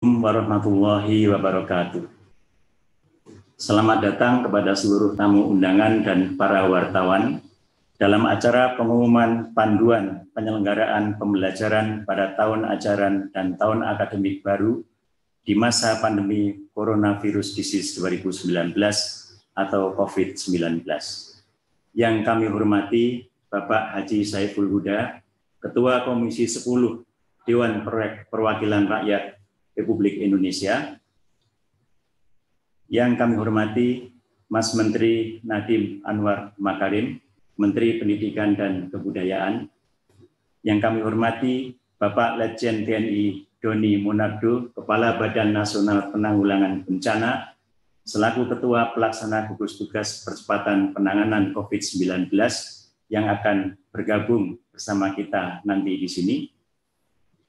Warahmatullahi wabarakatuh. Selamat datang kepada seluruh tamu undangan dan para wartawan dalam acara pengumuman panduan penyelenggaraan pembelajaran pada tahun ajaran dan tahun akademik baru di masa pandemi Coronavirus Disease 2019 atau COVID-19. Yang kami hormati Bapak Haji Saiful Huda, Ketua Komisi 10 Dewan Perwakilan Rakyat Republik Indonesia. Yang kami hormati Mas Menteri Nadiem Anwar Makarim, Menteri Pendidikan dan Kebudayaan. Yang kami hormati Bapak Letjen TNI Doni Monardo, Kepala Badan Nasional Penanggulangan Bencana, selaku Ketua Pelaksana Gugus Tugas Percepatan Penanganan COVID-19 yang akan bergabung bersama kita nanti di sini.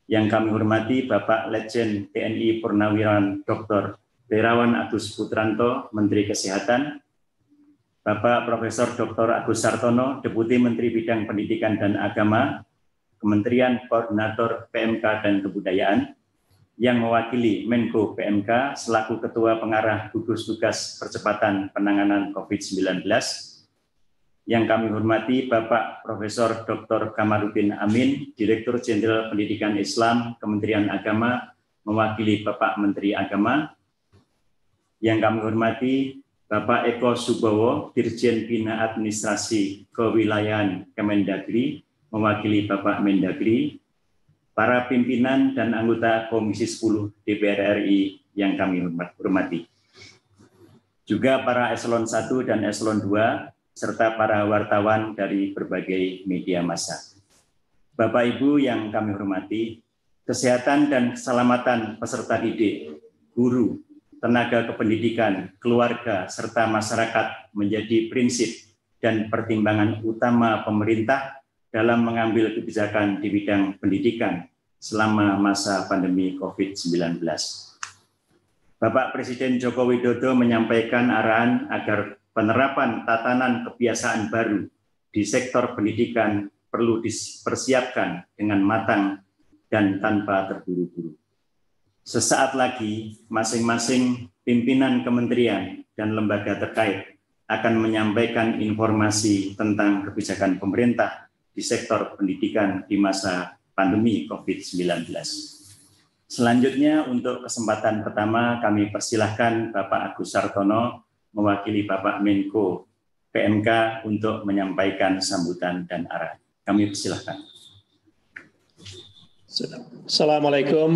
Yang kami hormati Bapak Letjen TNI Purnawirawan Dr. Terawan Agus Putranto, Menteri Kesehatan, Bapak Profesor Dr. Agus Sartono, Deputi Menteri Bidang Pendidikan dan Agama, Kementerian Koordinator PMK dan Kebudayaan, yang mewakili Menko PMK selaku Ketua Pengarah Gugus Tugas Percepatan Penanganan COVID-19, yang kami hormati Bapak Profesor Dr. Kamarudin Amin, Direktur Jenderal Pendidikan Islam, Kementerian Agama, mewakili Bapak Menteri Agama. Yang kami hormati Bapak Eko Subowo, Dirjen Bina Administrasi Kewilayahan Kemendagri, mewakili Bapak Mendagri, para pimpinan dan anggota Komisi 10 DPR RI yang kami hormati. Juga para Eselon 1 dan Eselon 2, serta para wartawan dari berbagai media massa. Bapak Ibu yang kami hormati, kesehatan dan keselamatan peserta didik, guru, tenaga kependidikan, keluarga, serta masyarakat menjadi prinsip dan pertimbangan utama pemerintah dalam mengambil kebijakan di bidang pendidikan selama masa pandemi COVID-19. Bapak Presiden Joko Widodo menyampaikan arahan agar penerapan tatanan kebiasaan baru di sektor pendidikan perlu dipersiapkan dengan matang dan tanpa terburu-buru. Sesaat lagi, masing-masing pimpinan kementerian dan lembaga terkait akan menyampaikan informasi tentang kebijakan pemerintah di sektor pendidikan di masa pandemi COVID-19. Selanjutnya, untuk kesempatan pertama, kami persilahkan Bapak Agus Sartono, mewakili Bapak Menko PMK untuk menyampaikan sambutan dan arahan. Kami persilahkan. Assalamualaikum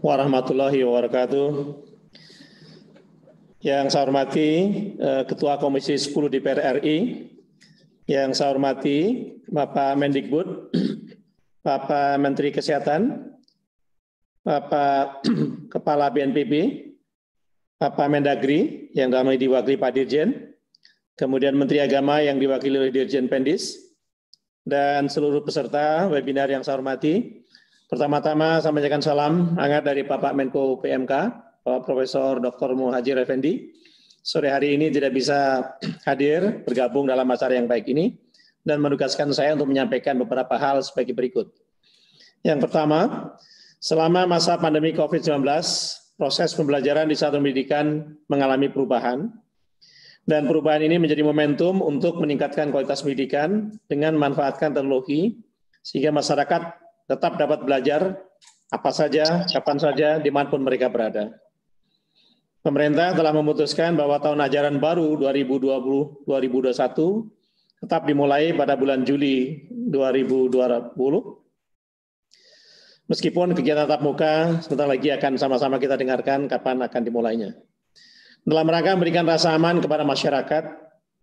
warahmatullahi wabarakatuh. Yang saya hormati Ketua Komisi 10 DPR RI, yang saya hormati Bapak Mendikbud, Bapak Menteri Kesehatan, Bapak Kepala BNPB, Bapak Mendagri yang kami diwakili Pak Dirjen, kemudian Menteri Agama yang diwakili oleh Dirjen Pendis, dan seluruh peserta webinar yang saya hormati. Pertama-tama saya menyampaikan salam hangat dari Bapak Menko PMK, Bapak Profesor Dr. Muhajir Effendi. Sore hari ini tidak bisa hadir bergabung dalam acara yang baik ini dan menugaskan saya untuk menyampaikan beberapa hal sebagai berikut. Yang pertama, selama masa pandemi COVID-19, proses pembelajaran di satuan pendidikan mengalami perubahan, dan perubahan ini menjadi momentum untuk meningkatkan kualitas pendidikan dengan memanfaatkan teknologi, sehingga masyarakat tetap dapat belajar apa saja, kapan saja, dimanapun mereka berada. Pemerintah telah memutuskan bahwa tahun ajaran baru 2020-2021 tetap dimulai pada bulan Juli 2020, meskipun kegiatan tatap muka sebentar lagi akan sama-sama kita dengarkan kapan akan dimulainya. Dalam rangka memberikan rasa aman kepada masyarakat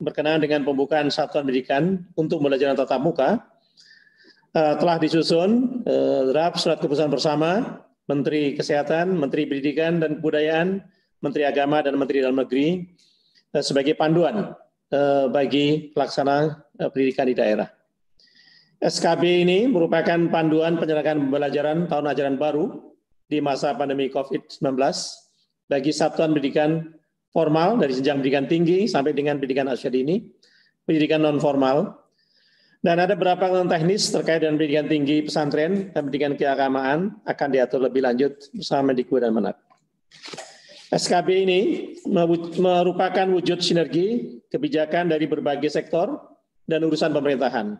berkenaan dengan pembukaan satuan pendidikan untuk pembelajaran tatap muka, telah disusun draft surat keputusan bersama Menteri Kesehatan, Menteri Pendidikan dan Kebudayaan, Menteri Agama, dan Menteri Dalam Negeri sebagai panduan bagi pelaksana pendidikan di daerah. SKB ini merupakan panduan penyelenggaraan pembelajaran tahun ajaran baru di masa pandemi COVID-19 bagi satuan pendidikan formal dari jenjang pendidikan tinggi sampai dengan pendidikan asyik dini, pendidikan non formal, dan ada beberapa teknis terkait dengan pendidikan tinggi pesantren dan pendidikan keagamaan akan diatur lebih lanjut bersama Mendikbud dan Menak. SKB ini merupakan wujud sinergi kebijakan dari berbagai sektor dan urusan pemerintahan.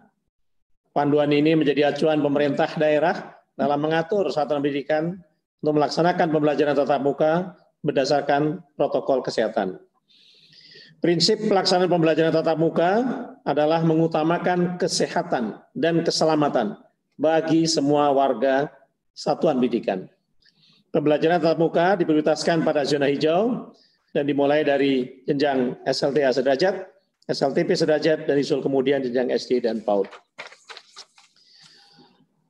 Panduan ini menjadi acuan pemerintah daerah dalam mengatur satuan pendidikan untuk melaksanakan pembelajaran tatap muka berdasarkan protokol kesehatan. Prinsip pelaksanaan pembelajaran tatap muka adalah mengutamakan kesehatan dan keselamatan bagi semua warga satuan pendidikan. Pembelajaran tatap muka diprioritaskan pada zona hijau dan dimulai dari jenjang SLTA sederajat, SLTP sederajat, dan disusul kemudian jenjang SD dan PAUD.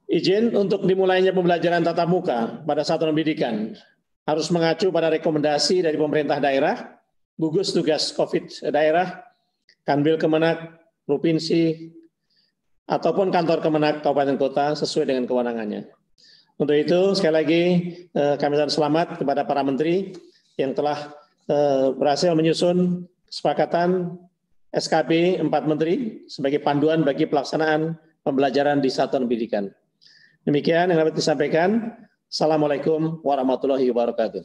Izin untuk dimulainya pembelajaran tatap muka pada satuan pendidikan harus mengacu pada rekomendasi dari pemerintah daerah, gugus tugas COVID daerah, Kanwil Kemenak, provinsi, ataupun kantor Kemenak kabupaten kota sesuai dengan kewenangannya. Untuk itu, sekali lagi kami ucapkan selamat kepada para menteri yang telah berhasil menyusun kesepakatan SKB 4 menteri sebagai panduan bagi pelaksanaan pembelajaran di satuan pendidikan. Demikian yang dapat disampaikan. Assalamualaikum warahmatullahi wabarakatuh.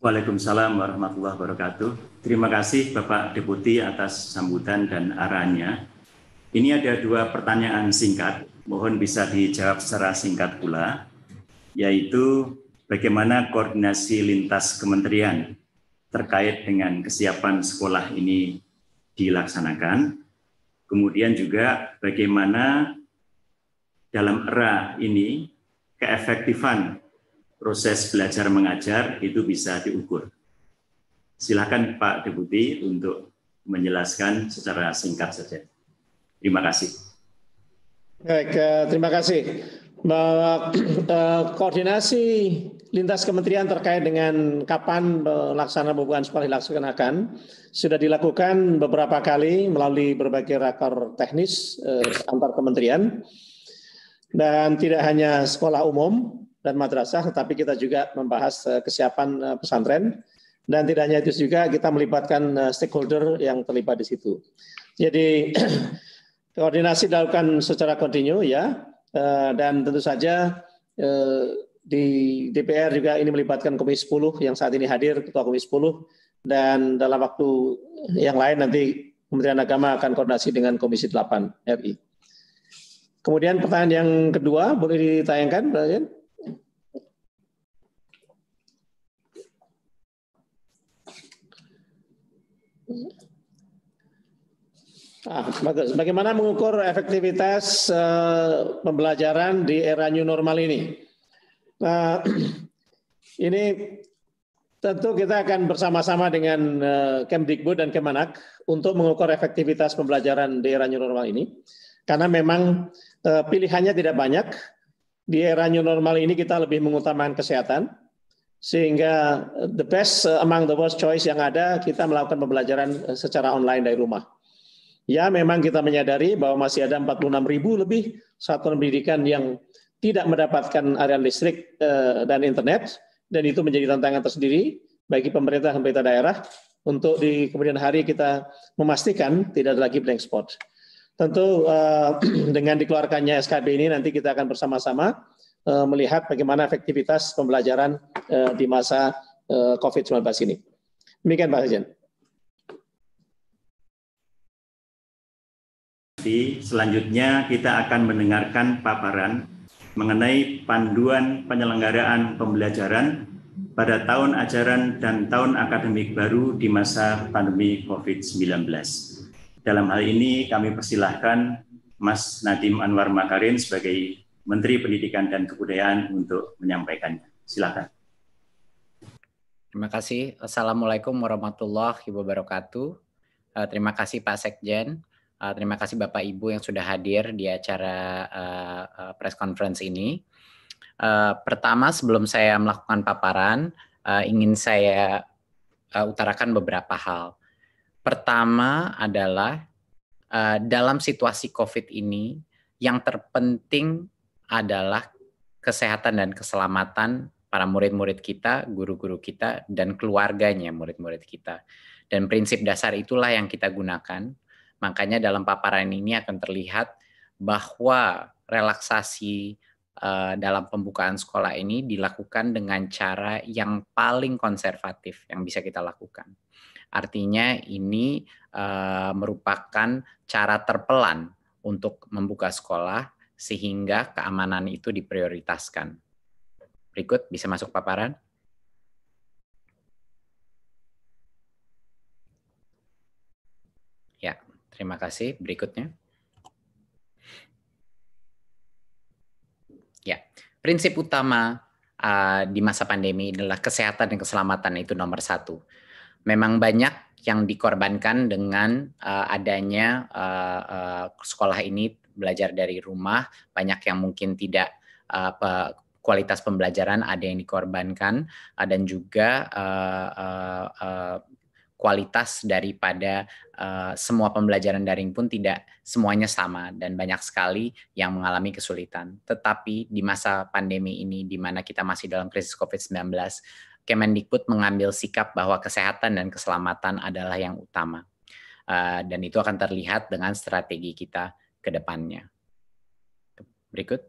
Waalaikumsalam warahmatullahi wabarakatuh. Terima kasih Bapak Deputi atas sambutan dan arahannya. Ini ada 2 pertanyaan singkat, mohon bisa dijawab secara singkat pula, yaitu bagaimana koordinasi lintas kementerian terkait dengan kesiapan sekolah ini dilaksanakan, kemudian juga bagaimana dalam era ini keefektifan proses belajar mengajar itu bisa diukur. Silakan Pak Deputi untuk menjelaskan secara singkat saja. Terima kasih. Baik, terima kasih. Koordinasi lintas kementerian terkait dengan kapan pelaksanaan pembukaan sekolah dilaksanakan sudah dilakukan beberapa kali melalui berbagai rakor teknis antar kementerian. Dan tidak hanya sekolah umum dan madrasah, tetapi kita juga membahas kesiapan pesantren. Dan tidak hanya itu juga kita melibatkan stakeholder yang terlibat di situ. Jadi koordinasi dilakukan secara kontinu ya, dan tentu saja di DPR juga ini melibatkan Komisi 10 yang saat ini hadir, Ketua Komisi 10, dan dalam waktu yang lain nanti Kementerian Agama akan koordinasi dengan Komisi 8 RI. Kemudian pertanyaan yang kedua, boleh ditayangkan, Pak Jen? Bagus. Bagaimana mengukur efektivitas pembelajaran di era new normal ini? Ini tentu kita akan bersama-sama dengan Kemdikbud dan Kemenak untuk mengukur efektivitas pembelajaran di era new normal ini. Karena memang pilihannya tidak banyak. Di era new normal ini kita lebih mengutamakan kesehatan, sehingga the best among the worst choice yang ada, kita melakukan pembelajaran secara online dari rumah. Ya, memang kita menyadari bahwa masih ada 46.000 lebih satuan pendidikan yang tidak mendapatkan area listrik dan internet, dan itu menjadi tantangan tersendiri bagi pemerintah daerah untuk di kemudian hari kita memastikan tidak ada lagi blank spot. Tentu dengan dikeluarkannya SKB ini nanti kita akan bersama-sama melihat bagaimana efektivitas pembelajaran di masa COVID-19 ini. Demikian Pak Sekjen. Selanjutnya kita akan mendengarkan paparan mengenai panduan penyelenggaraan pembelajaran pada tahun ajaran dan tahun akademik baru di masa pandemi COVID-19. Dalam hal ini kami persilahkan Mas Nadiem Anwar Makarim sebagai Menteri Pendidikan dan Kebudayaan untuk menyampaikannya. Silakan. Terima kasih. Assalamualaikum warahmatullahi wabarakatuh. Terima kasih Pak Sekjen. Terima kasih Bapak Ibu yang sudah hadir di acara press conference ini. Pertama, sebelum saya melakukan paparan, ingin saya utarakan beberapa hal. Pertama adalah dalam situasi COVID ini, yang terpenting adalah kesehatan dan keselamatan para murid-murid kita, guru-guru kita, dan keluarganya murid-murid kita. Dan prinsip dasar itulah yang kita gunakan. Makanya dalam paparan ini akan terlihat bahwa relaksasi dalam pembukaan sekolah ini dilakukan dengan cara yang paling konservatif yang bisa kita lakukan. Artinya ini merupakan cara terpelan untuk membuka sekolah sehingga keamanan itu diprioritaskan. Berikut bisa masuk paparan. Ya, terima kasih. Berikutnya. Ya, prinsip utama di masa pandemi adalah kesehatan dan keselamatan itu nomor satu. Memang banyak yang dikorbankan dengan adanya sekolah ini belajar dari rumah, banyak yang mungkin tidak kualitas pembelajaran ada yang dikorbankan, dan juga kualitas daripada semua pembelajaran daring pun tidak semuanya sama dan banyak sekali yang mengalami kesulitan. Tetapi di masa pandemi ini, di mana kita masih dalam krisis COVID-19, Kemendikbud mengambil sikap bahwa kesehatan dan keselamatan adalah yang utama. Dan itu akan terlihat dengan strategi kita ke depannya. Berikut.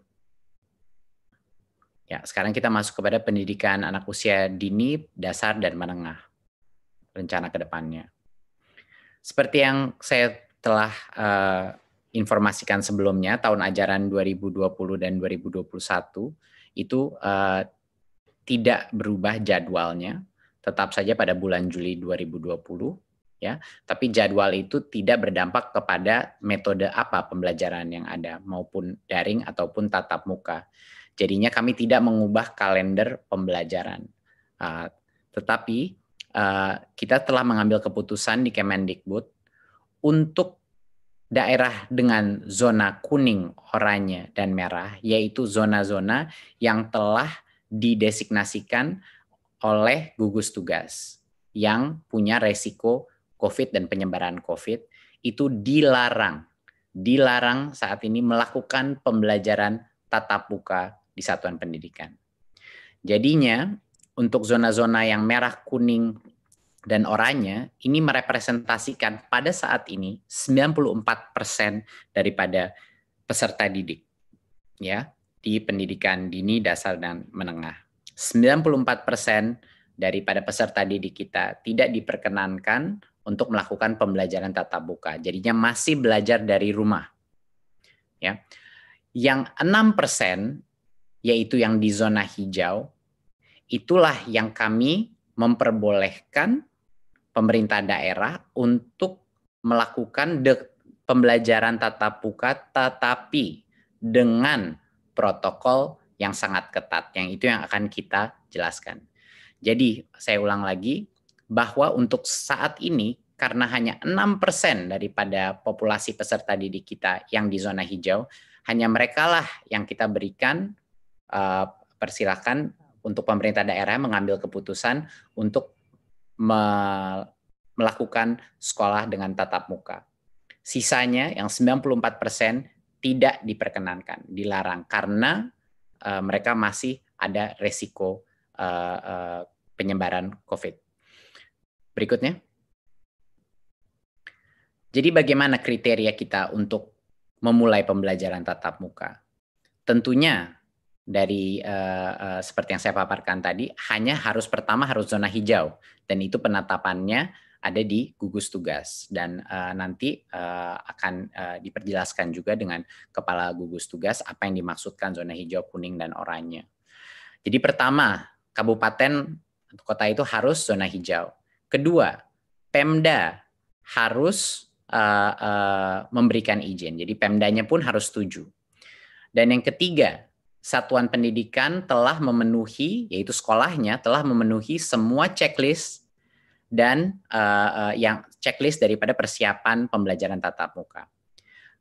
Ya, sekarang kita masuk kepada pendidikan anak usia dini, dasar, dan menengah. Rencana ke depannya. Seperti yang saya telah informasikan sebelumnya, tahun ajaran 2020 dan 2021 itu tidak berubah jadwalnya, tetap saja pada bulan Juli 2020, ya. Tapi jadwal itu tidak berdampak kepada metode apa pembelajaran yang ada, maupun daring ataupun tatap muka. Jadinya kami tidak mengubah kalender pembelajaran, tetapi kita telah mengambil keputusan di Kemendikbud untuk daerah dengan zona kuning, oranye, dan merah, yaitu zona-zona yang telah didesignasikan oleh gugus tugas yang punya resiko COVID dan penyebaran COVID, itu dilarang saat ini melakukan pembelajaran tatap muka di satuan pendidikan. Jadinya untuk zona-zona yang merah, kuning, dan oranye ini merepresentasikan pada saat ini 94% daripada peserta didik, ya, di pendidikan dini, dasar, dan menengah. 94% daripada peserta didik kita tidak diperkenankan untuk melakukan pembelajaran tatap muka. Jadinya masih belajar dari rumah. Ya. Yang 6%, yaitu yang di zona hijau, itulah yang kami memperbolehkan pemerintah daerah untuk melakukan pembelajaran tatap muka, tetapi dengan protokol yang sangat ketat, yang itu yang akan kita jelaskan. Jadi, saya ulang lagi, bahwa untuk saat ini, karena hanya 6% daripada populasi peserta didik kita yang di zona hijau, hanya merekalah yang kita berikan persilakan untuk pemerintah daerah mengambil keputusan untuk melakukan sekolah dengan tatap muka. Sisanya yang 94% tidak diperkenankan, dilarang karena mereka masih ada resiko penyebaran COVID. Berikutnya. Jadi bagaimana kriteria kita untuk memulai pembelajaran tatap muka? Tentunya dari seperti yang saya paparkan tadi, pertama harus zona hijau, dan itu penetapannya ada di gugus tugas, dan nanti akan diperjelaskan juga dengan kepala gugus tugas apa yang dimaksudkan zona hijau, kuning, dan oranye. Jadi pertama, kabupaten kota itu harus zona hijau. Kedua, Pemda harus memberikan izin, jadi Pemdanya pun harus setuju. Dan yang ketiga, satuan pendidikan telah memenuhi, yaitu sekolahnya telah memenuhi semua checklist dan yang checklist daripada persiapan pembelajaran tatap muka.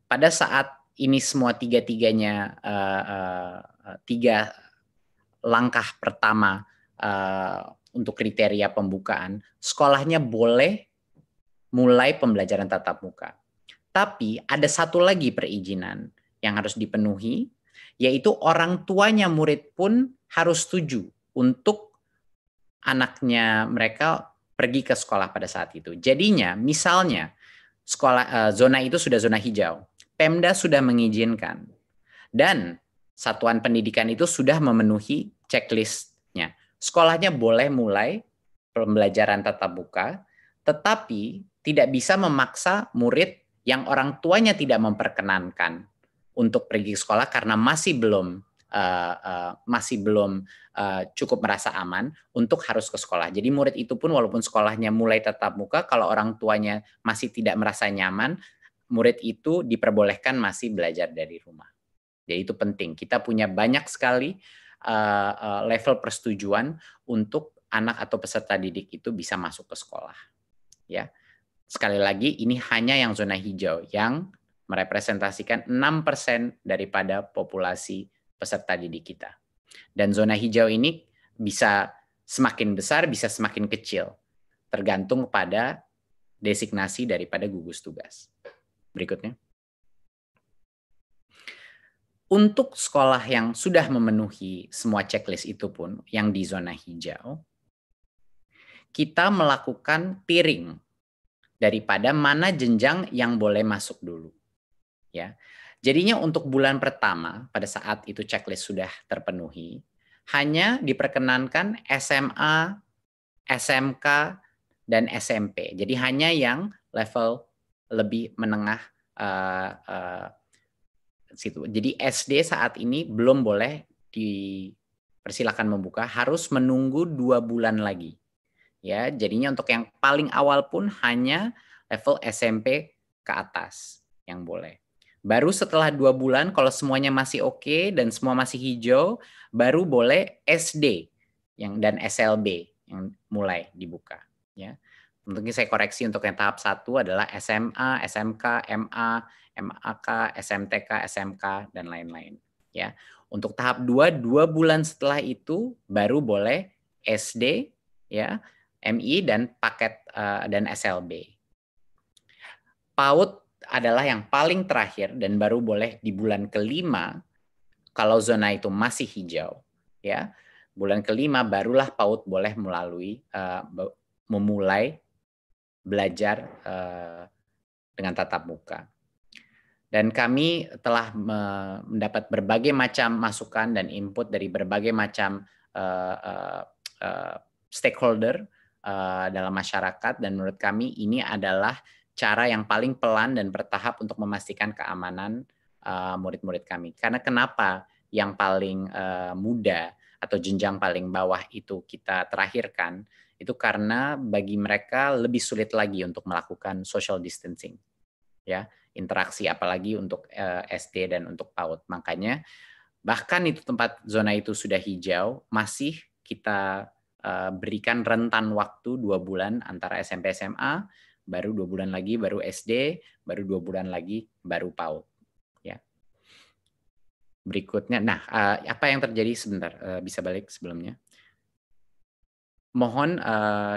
Pada saat ini semua tiga langkah pertama untuk kriteria pembukaan, sekolahnya boleh mulai pembelajaran tatap muka. Tapi ada satu lagi perizinan yang harus dipenuhi, yaitu orang tuanya murid pun harus setuju untuk anaknya mereka pergi ke sekolah pada saat itu. Jadinya, misalnya zona itu sudah zona hijau, Pemda sudah mengizinkan, dan satuan pendidikan itu sudah memenuhi checklist-nya. Sekolahnya boleh mulai pembelajaran tatap muka, tetapi tidak bisa memaksa murid yang orang tuanya tidak memperkenankan untuk pergi ke sekolah karena masih belum cukup merasa aman untuk harus ke sekolah. Jadi murid itu pun walaupun sekolahnya mulai tatap muka, kalau orang tuanya masih tidak merasa nyaman, murid itu diperbolehkan masih belajar dari rumah. Jadi itu penting. Kita punya banyak sekali level persetujuan untuk anak atau peserta didik itu bisa masuk ke sekolah. Ya, sekali lagi ini hanya yang zona hijau yang merepresentasikan 6% daripada populasi peserta didik kita. Dan zona hijau ini bisa semakin besar, bisa semakin kecil, tergantung pada designasi daripada gugus tugas. Berikutnya. Untuk sekolah yang sudah memenuhi semua checklist itu pun, yang di zona hijau, kita melakukan tiering daripada mana jenjang yang boleh masuk dulu. Ya, jadinya untuk bulan pertama pada saat itu checklist sudah terpenuhi, hanya diperkenankan SMA, SMK, dan SMP. Jadi hanya yang level lebih menengah situ. Jadi SD saat ini belum boleh dipersilakan membuka, harus menunggu 2 bulan lagi. Ya, jadinya untuk yang paling awal pun hanya level SMP ke atas yang boleh. Baru setelah 2 bulan kalau semuanya masih oke dan semua masih hijau, baru boleh SD dan SLB yang mulai dibuka. Ya. Mungkin saya koreksi untuk yang tahap 1 adalah SMA, SMK, MA, MAK, SMTK, SMK, dan lain-lain. Ya. Untuk tahap 2, 2 bulan setelah itu baru boleh SD, ya, MI, dan paket dan SLB. PAUD adalah yang paling terakhir dan baru boleh di bulan ke-5 kalau zona itu masih hijau. Ya. Bulan ke-5 barulah PAUD boleh memulai belajar dengan tatap muka. Dan kami telah mendapat berbagai macam masukan dan input dari berbagai macam stakeholder dalam masyarakat, dan menurut kami ini adalah cara yang paling pelan dan bertahap untuk memastikan keamanan murid-murid kami. Karena kenapa yang paling muda atau jenjang paling bawah itu kita terakhirkan, itu karena bagi mereka lebih sulit lagi untuk melakukan social distancing. Ya, interaksi apalagi untuk SD dan untuk PAUD. Makanya bahkan itu tempat zona itu sudah hijau, masih kita berikan rentan waktu 2 bulan antara SMP SMA, baru 2 bulan lagi baru SD, baru 2 bulan lagi baru PAUD. Ya. Berikutnya, nah apa yang terjadi sebentar, bisa balik sebelumnya. Mohon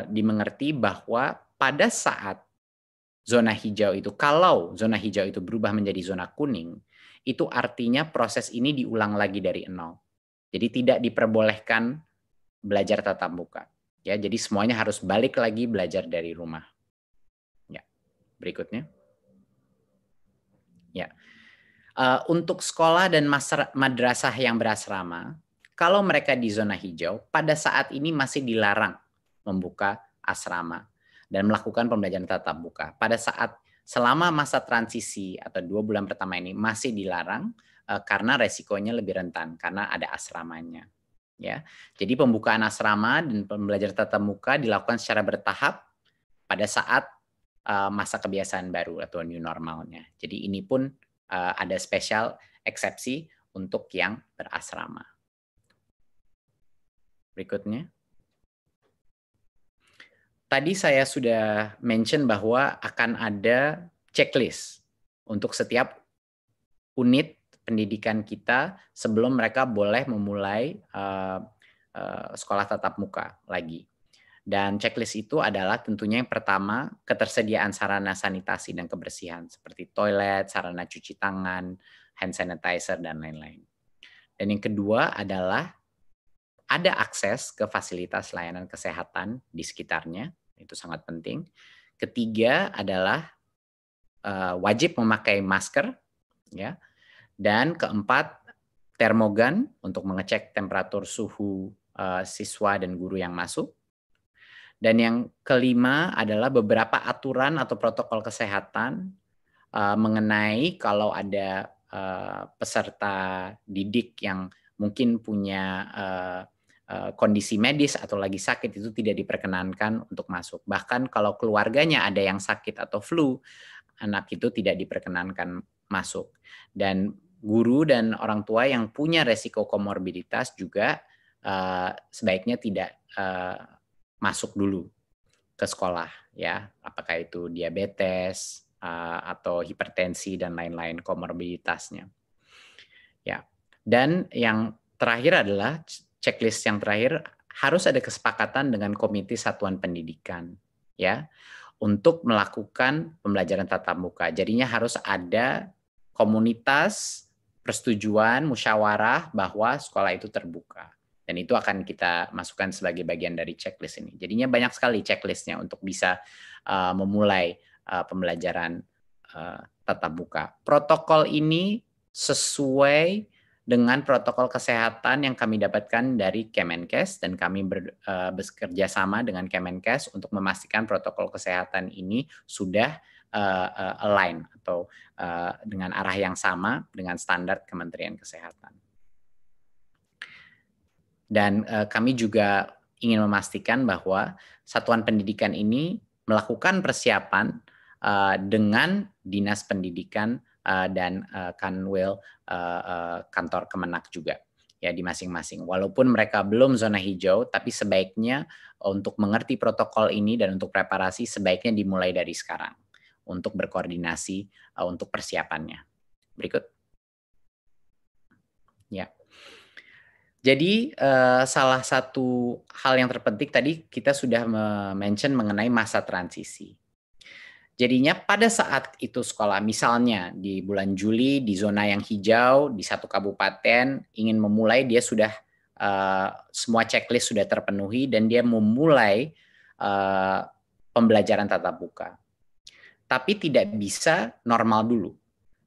dimengerti bahwa pada saat zona hijau itu, kalau zona hijau itu berubah menjadi zona kuning, itu artinya proses ini diulang lagi dari nol. Jadi tidak diperbolehkan belajar tatap muka. Ya, jadi semuanya harus balik lagi belajar dari rumah. Ya, berikutnya. Ya, untuk sekolah dan madrasah yang berasrama, kalau mereka di zona hijau, pada saat ini masih dilarang membuka asrama dan melakukan pembelajaran tatap muka. Pada saat selama masa transisi atau 2 bulan pertama ini masih dilarang karena resikonya lebih rentan karena ada asramanya. Ya, jadi pembukaan asrama dan pembelajaran tatap muka dilakukan secara bertahap pada saat masa kebiasaan baru atau new normalnya. Jadi ini pun ada spesial eksepsi untuk yang berasrama. Berikutnya. Tadi saya sudah mention bahwa akan ada checklist untuk setiap unit pendidikan kita sebelum mereka boleh memulai sekolah tatap muka lagi. Dan checklist itu adalah tentunya yang pertama, ketersediaan sarana sanitasi dan kebersihan seperti toilet, sarana cuci tangan, hand sanitizer, dan lain-lain. Dan yang kedua adalah ada akses ke fasilitas layanan kesehatan di sekitarnya. Itu sangat penting. Ketiga adalah wajib memakai masker, ya. Dan keempat, termogan untuk mengecek temperatur suhu siswa dan guru yang masuk. Dan yang kelima adalah beberapa aturan atau protokol kesehatan mengenai kalau ada peserta didik yang mungkin punya kondisi medis atau lagi sakit, itu tidak diperkenankan untuk masuk. Bahkan kalau keluarganya ada yang sakit atau flu, anak itu tidak diperkenankan masuk. Dan guru dan orang tua yang punya resiko komorbiditas juga sebaiknya tidak masuk dulu ke sekolah, ya, apakah itu diabetes atau hipertensi dan lain-lain komorbiditasnya. Ya. Dan yang terakhir adalah checklist yang terakhir, harus ada kesepakatan dengan Komite Satuan Pendidikan, ya, untuk melakukan pembelajaran tatap muka. Jadinya harus ada komunitas persetujuan musyawarah bahwa sekolah itu terbuka. Dan itu akan kita masukkan sebagai bagian dari checklist ini. Jadinya banyak sekali checklistnya untuk bisa memulai pembelajaran tatap muka. Protokol ini sesuai dengan protokol kesehatan yang kami dapatkan dari Kemenkes, dan kami bekerja sama dengan Kemenkes untuk memastikan protokol kesehatan ini sudah align atau dengan arah yang sama dengan standar Kementerian Kesehatan. Dan kami juga ingin memastikan bahwa satuan pendidikan ini melakukan persiapan dengan Dinas Pendidikan dan Kanwil kantor Kemenak juga, ya, di masing-masing. Walaupun mereka belum zona hijau, tapi sebaiknya untuk mengerti protokol ini dan untuk preparasi sebaiknya dimulai dari sekarang untuk berkoordinasi untuk persiapannya. Berikut. Ya. Jadi salah satu hal yang terpenting tadi kita sudah mention mengenai masa transisi. Jadinya pada saat itu sekolah, misalnya di bulan Juli di zona yang hijau di satu kabupaten ingin memulai, dia sudah semua checklist sudah terpenuhi dan dia memulai pembelajaran tatap muka. Tapi tidak bisa normal dulu.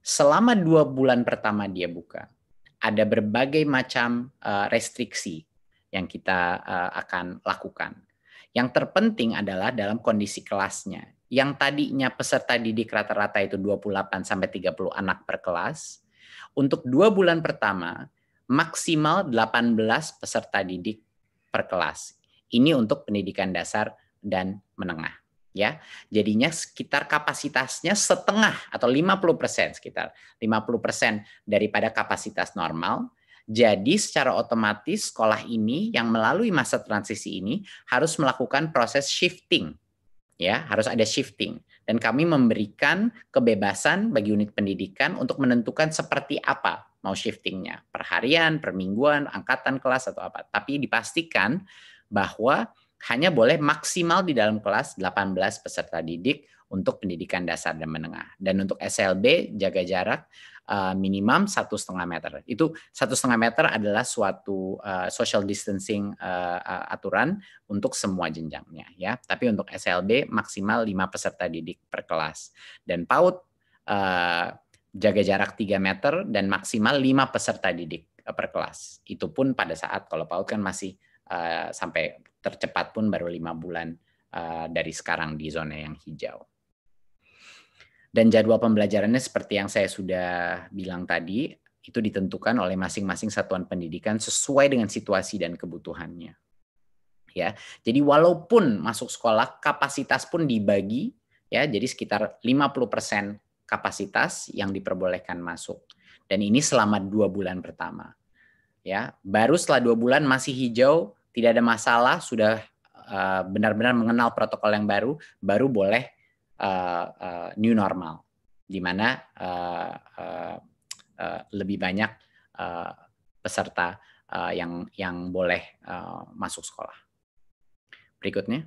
Selama 2 bulan pertama dia buka, ada berbagai macam restriksi yang kita akan lakukan. Yang terpenting adalah dalam kondisi kelasnya. Yang tadinya peserta didik rata-rata itu 28-30 anak per kelas, untuk 2 bulan pertama maksimal 18 peserta didik per kelas. Ini untuk pendidikan dasar dan menengah. Ya, jadinya sekitar kapasitasnya setengah atau 50%, sekitar 50% daripada kapasitas normal. Jadi secara otomatis sekolah ini yang melalui masa transisi ini harus melakukan proses shifting, ya, harus ada shifting. Dan kami memberikan kebebasan bagi unit pendidikan untuk menentukan seperti apa mau shiftingnya, per harian, per mingguan, angkatan kelas atau apa. Tapi dipastikan bahwa hanya boleh maksimal di dalam kelas 18 peserta didik untuk pendidikan dasar dan menengah. Dan untuk SLB jaga jarak minimum 1,5 meter. Itu 1,5 meter adalah suatu social distancing aturan untuk semua jenjangnya, ya. Tapi untuk SLB maksimal 5 peserta didik per kelas. Dan PAUD jaga jarak 3 meter dan maksimal 5 peserta didik per kelas. Itu pun pada saat kalau PAUD kan masih sampai tercepat pun baru 5 bulan dari sekarang di zona yang hijau. Dan jadwal pembelajarannya seperti yang saya sudah bilang tadi, itu ditentukan oleh masing-masing satuan pendidikan sesuai dengan situasi dan kebutuhannya. Ya, jadi walaupun masuk sekolah kapasitas pun dibagi, ya, jadi sekitar 50% kapasitas yang diperbolehkan masuk. Dan ini selama 2 bulan pertama. Ya, baru setelah 2 bulan masih hijau, tidak ada masalah, sudah benar-benar mengenal protokol yang baru boleh new normal, di mana lebih banyak peserta yang boleh masuk sekolah. Berikutnya.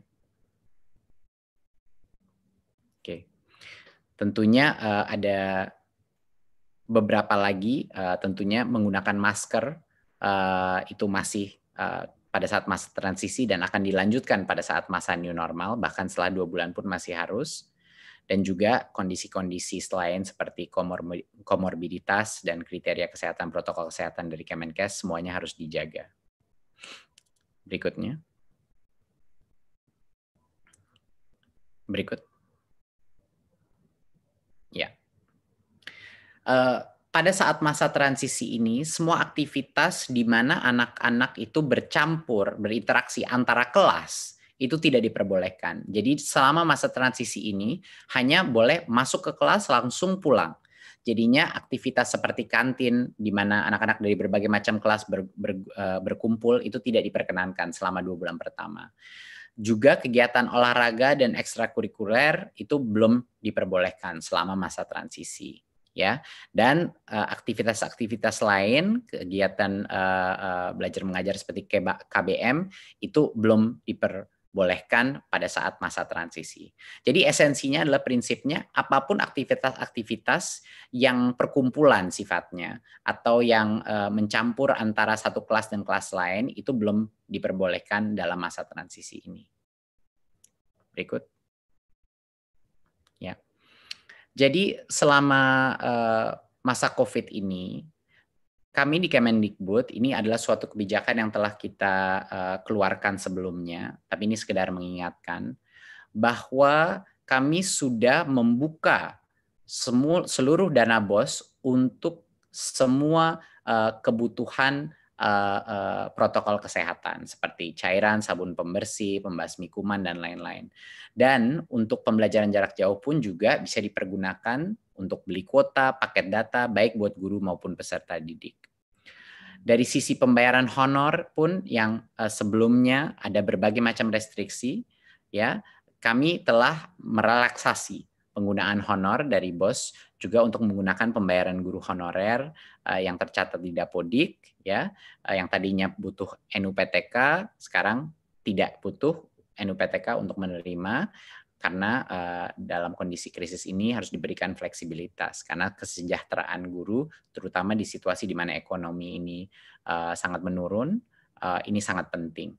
Oke. Tentunya ada beberapa lagi, tentunya menggunakan masker itu masih pada saat masa transisi dan akan dilanjutkan pada saat masa new normal, bahkan setelah 2 bulan pun masih harus. dan juga kondisi-kondisi lain seperti komorbiditas dan kriteria kesehatan, protokol kesehatan dari Kemenkes semuanya harus dijaga. Berikutnya. Berikut. Ya. Pada saat masa transisi ini, semua aktivitas di mana anak-anak itu bercampur, berinteraksi antara kelas, itu tidak diperbolehkan. Jadi selama masa transisi ini, hanya boleh masuk ke kelas langsung pulang. Jadinya aktivitas seperti kantin, di mana anak-anak dari berbagai macam kelas berkumpul, itu tidak diperkenankan selama 2 bulan pertama. Juga kegiatan olahraga dan ekstrakurikuler itu belum diperbolehkan selama masa transisi. Ya, dan aktivitas-aktivitas lain, kegiatan belajar mengajar seperti KBM itu belum diperbolehkan pada saat masa transisi. Jadi esensinya adalah prinsipnya apapun aktivitas-aktivitas yang perkumpulan sifatnya atau yang mencampur antara satu kelas dan kelas lain itu belum diperbolehkan dalam masa transisi ini. Berikut. Ya. Jadi selama masa COVID ini, kami di Kemendikbud, ini adalah suatu kebijakan yang telah kita keluarkan sebelumnya, tapi ini sekedar mengingatkan, bahwa kami sudah membuka seluruh dana BOS untuk semua kebutuhan protokol kesehatan seperti cairan, sabun pembersih, pembasmi kuman, dan lain-lain. Dan untuk pembelajaran jarak jauh pun juga bisa dipergunakan untuk beli kuota, paket data, baik buat guru maupun peserta didik. Dari sisi pembayaran honor pun yang sebelumnya ada berbagai macam restriksi, ya kami telah merelaksasi penggunaan honor dari BOS juga untuk menggunakan pembayaran guru honorer yang tercatat di Dapodik, ya, yang tadinya butuh NUPTK, sekarang tidak butuh NUPTK untuk menerima karena dalam kondisi krisis ini harus diberikan fleksibilitas karena kesejahteraan guru, terutama di situasi di mana ekonomi ini sangat menurun, ini sangat penting,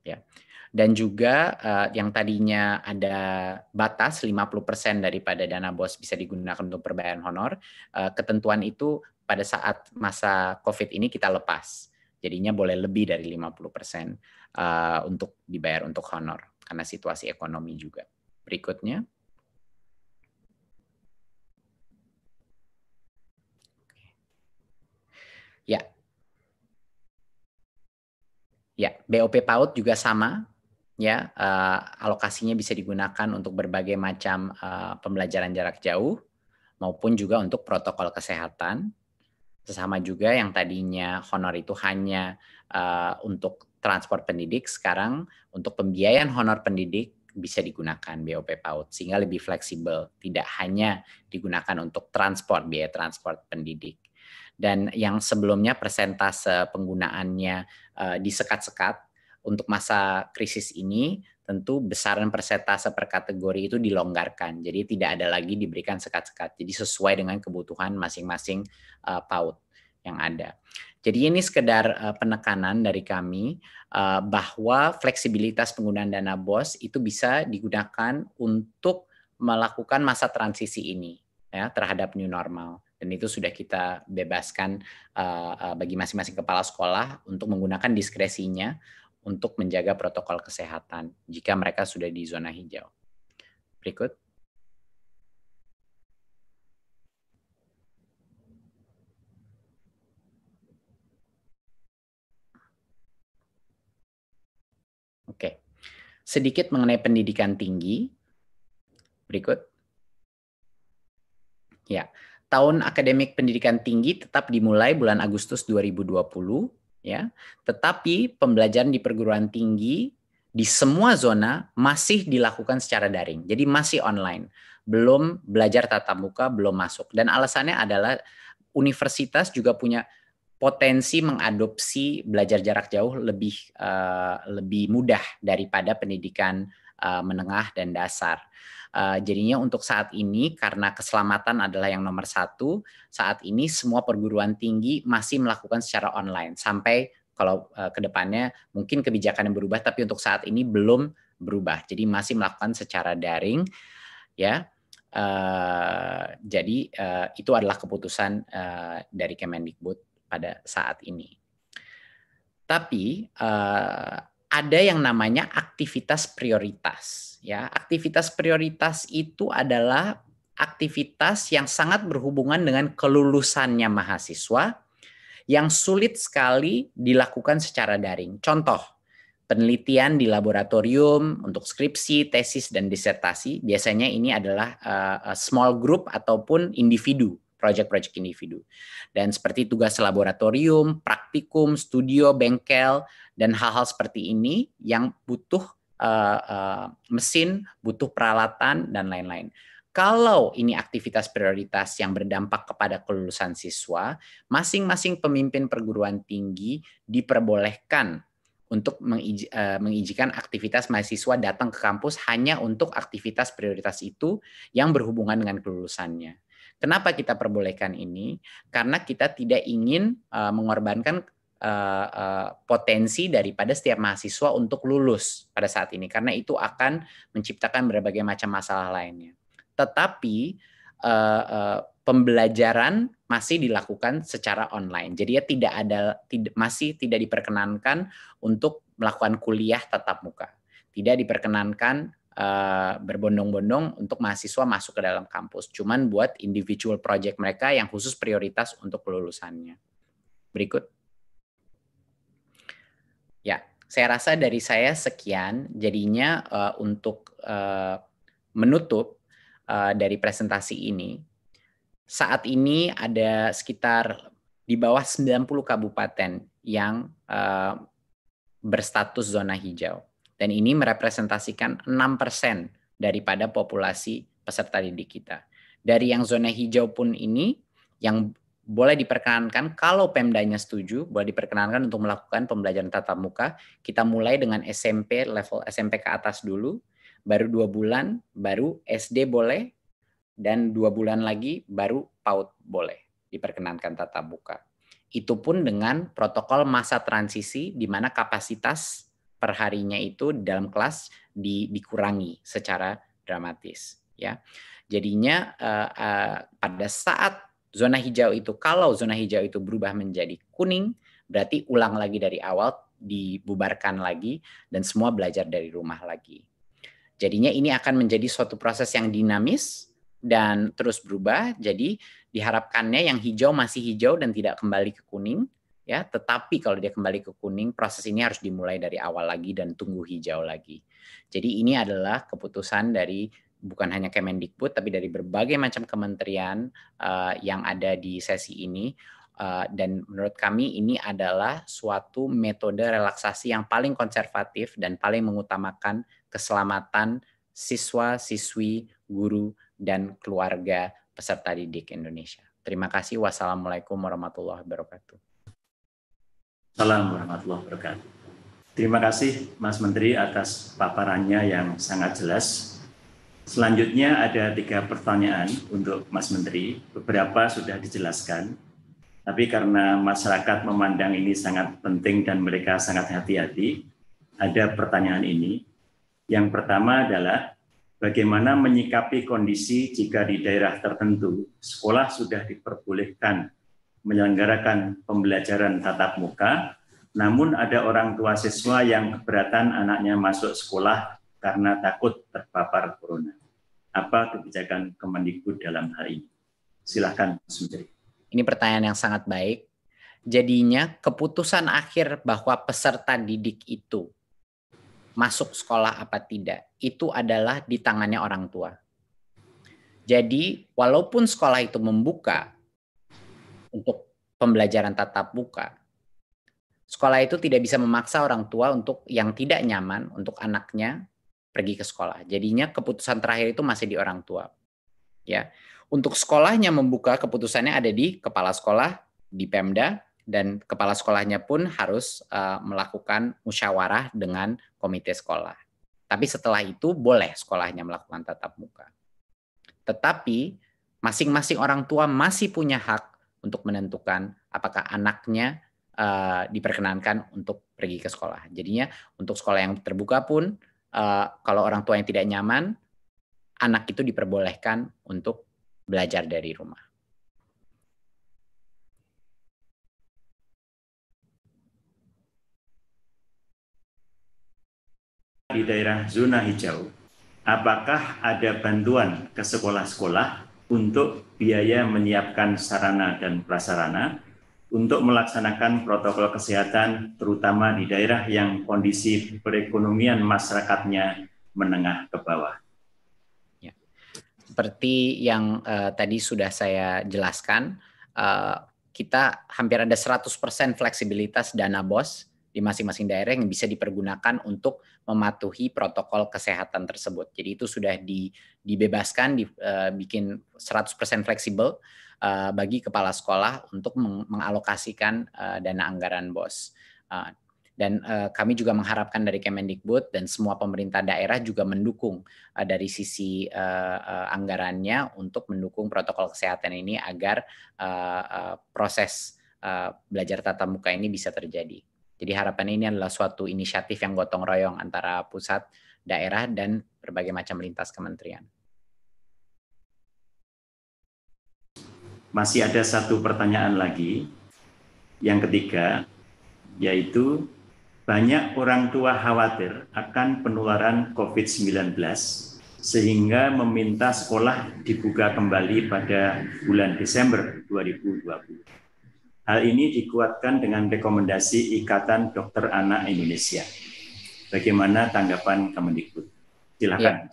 ya. Dan juga yang tadinya ada batas 50% daripada dana BOS bisa digunakan untuk pembayaran honor, ketentuan itu pada saat masa COVID ini kita lepas. Jadinya boleh lebih dari 50% untuk dibayar untuk honor karena situasi ekonomi juga. Berikutnya. Ya. Ya, BOP PAUD juga sama. Ya, alokasinya bisa digunakan untuk berbagai macam pembelajaran jarak jauh maupun juga untuk protokol kesehatan. Sama juga yang tadinya honor itu hanya untuk transport pendidik, sekarang untuk pembiayaan honor pendidik bisa digunakan BOP PAUD sehingga lebih fleksibel, tidak hanya digunakan untuk transport, biaya transport pendidik. Dan yang sebelumnya persentase penggunaannya disekat-sekat, untuk masa krisis ini tentu besaran persentase per kategori itu dilonggarkan. Jadi tidak ada lagi diberikan sekat-sekat. Jadi sesuai dengan kebutuhan masing-masing PAUD yang ada. Jadi ini sekedar penekanan dari kami bahwa fleksibilitas penggunaan dana BOS itu bisa digunakan untuk melakukan masa transisi ini ya terhadap new normal. Dan itu sudah kita bebaskan bagi masing-masing kepala sekolah untuk menggunakan diskresinya untuk menjaga protokol kesehatan jika mereka sudah di zona hijau. Berikut. Oke. Sedikit mengenai pendidikan tinggi. Berikut. Ya. Tahun akademik pendidikan tinggi tetap dimulai bulan Agustus 2020. Ya, tetapi pembelajaran di perguruan tinggi di semua zona masih dilakukan secara daring, jadi masih online, belum belajar tatap muka, belum masuk. Dan alasannya adalah universitas juga punya potensi mengadopsi belajar jarak jauh lebih mudah daripada pendidikan menengah dan dasar. Jadinya untuk saat ini karena keselamatan adalah yang nomor satu, saat ini semua perguruan tinggi masih melakukan secara online sampai kalau ke depannya mungkin kebijakan yang berubah, tapi untuk saat ini belum berubah. Jadi masih melakukan secara daring, ya. Jadi itu adalah keputusan dari Kemendikbud pada saat ini. Tapi ada yang namanya aktivitas prioritas. Ya, aktivitas prioritas itu adalah aktivitas yang sangat berhubungan dengan kelulusannya mahasiswa yang sulit sekali dilakukan secara daring. Contoh, penelitian di laboratorium untuk skripsi, tesis, dan disertasi. Biasanya ini adalah small group ataupun individu, project-project individu. Dan seperti tugas laboratorium, praktikum, studio, bengkel, dan hal-hal seperti ini yang butuh mesin, butuh peralatan, dan lain-lain. Kalau ini aktivitas prioritas yang berdampak kepada kelulusan siswa, masing-masing pemimpin perguruan tinggi diperbolehkan untuk mengizinkan aktivitas mahasiswa datang ke kampus hanya untuk aktivitas prioritas itu yang berhubungan dengan kelulusannya. Kenapa kita perbolehkan ini? Karena kita tidak ingin mengorbankan potensi daripada setiap mahasiswa untuk lulus pada saat ini, karena itu akan menciptakan berbagai macam masalah lainnya. Tetapi pembelajaran masih dilakukan secara online. Jadi ya masih tidak diperkenankan untuk melakukan kuliah tatap muka. Tidak diperkenankan berbondong-bondong untuk mahasiswa masuk ke dalam kampus. Cuman buat individual project mereka yang khusus prioritas untuk kelulusannya. Berikut. Ya, saya rasa dari saya sekian. Jadinya untuk menutup dari presentasi ini, saat ini ada sekitar di bawah 90 kabupaten yang berstatus zona hijau. Dan ini merepresentasikan 6% daripada populasi peserta didik kita. Dari yang zona hijau pun ini, yang boleh diperkenankan, kalau Pemdanya setuju, boleh diperkenankan untuk melakukan pembelajaran tatap muka. Kita mulai dengan SMP, level SMP ke atas dulu, baru 2 bulan, baru SD boleh, dan 2 bulan lagi baru PAUD boleh diperkenankan tatap muka. Itu pun dengan protokol masa transisi di mana kapasitas perharinya itu dalam kelas dikurangi secara dramatis. Ya, jadinya pada saat zona hijau itu, kalau zona hijau itu berubah menjadi kuning, berarti ulang lagi dari awal, dibubarkan lagi, dan semua belajar dari rumah lagi. Jadinya ini akan menjadi suatu proses yang dinamis dan terus berubah. Jadi diharapkannya yang hijau masih hijau dan tidak kembali ke kuning, ya. Tetapi kalau dia kembali ke kuning, proses ini harus dimulai dari awal lagi dan tunggu hijau lagi. Jadi ini adalah keputusan dari bukan hanya Kemendikbud, tapi dari berbagai macam kementerian yang ada di sesi ini. Dan menurut kami ini adalah suatu metode relaksasi yang paling konservatif dan paling mengutamakan keselamatan siswa, siswi, guru, dan keluarga peserta didik Indonesia. Terima kasih. Wassalamualaikum warahmatullahi wabarakatuh. Assalamualaikum warahmatullahi wabarakatuh. Terima kasih Mas Menteri atas paparannya yang sangat jelas. Selanjutnya ada 3 pertanyaan untuk Mas Menteri. Beberapa sudah dijelaskan, tapi karena masyarakat memandang ini sangat penting dan mereka sangat hati-hati, ada pertanyaan ini. Yang pertama adalah bagaimana menyikapi kondisi jika di daerah tertentu sekolah sudah diperbolehkan menyelenggarakan pembelajaran tatap muka, namun ada orang tua siswa yang keberatan anaknya masuk sekolah karena takut terpapar corona. Apa kebijakan Kemendikbud dalam hal ini? Silakan, Mas Menteri. Ini pertanyaan yang sangat baik. Jadinya keputusan akhir bahwa peserta didik itu masuk sekolah apa tidak, itu adalah di tangannya orang tua. Jadi walaupun sekolah itu membuka untuk pembelajaran tatap muka, sekolah itu tidak bisa memaksa orang tua untuk yang tidak nyaman untuk anaknya pergi ke sekolah. Jadinya keputusan terakhir itu masih di orang tua. Ya, untuk sekolahnya membuka, keputusannya ada di kepala sekolah, di Pemda, dan kepala sekolahnya pun harus melakukan musyawarah dengan komite sekolah. Tapi setelah itu boleh sekolahnya melakukan tatap muka. Tetapi masing-masing orang tua masih punya hak untuk menentukan apakah anaknya diperkenankan untuk pergi ke sekolah. Jadinya untuk sekolah yang terbuka pun, kalau orang tua yang tidak nyaman, anak itu diperbolehkan untuk belajar dari rumah. Di daerah zona hijau, apakah ada bantuan ke sekolah-sekolah untuk biaya menyiapkan sarana dan prasarana untuk melaksanakan protokol kesehatan, terutama di daerah yang kondisi perekonomian masyarakatnya menengah ke bawah? Ya. Seperti yang tadi sudah saya jelaskan, kita hampir ada 100% fleksibilitas dana BOS di masing-masing daerah yang bisa dipergunakan untuk mematuhi protokol kesehatan tersebut. Jadi itu sudah dibebaskan, dibikin 100% fleksibel bagi kepala sekolah untuk mengalokasikan dana anggaran BOS. Dan kami juga mengharapkan dari Kemendikbud dan semua pemerintah daerah juga mendukung dari sisi anggarannya untuk mendukung protokol kesehatan ini agar proses belajar tatap muka ini bisa terjadi. Jadi harapan ini adalah suatu inisiatif yang gotong royong antara pusat, daerah, dan berbagai macam lintas kementerian. Masih ada satu pertanyaan lagi, yang ketiga, yaitu banyak orang tua khawatir akan penularan COVID-19 sehingga meminta sekolah dibuka kembali pada bulan Desember 2020. Hal ini dikuatkan dengan rekomendasi Ikatan Dokter Anak Indonesia. Bagaimana tanggapan Kemendikbud? Silakan. Ya,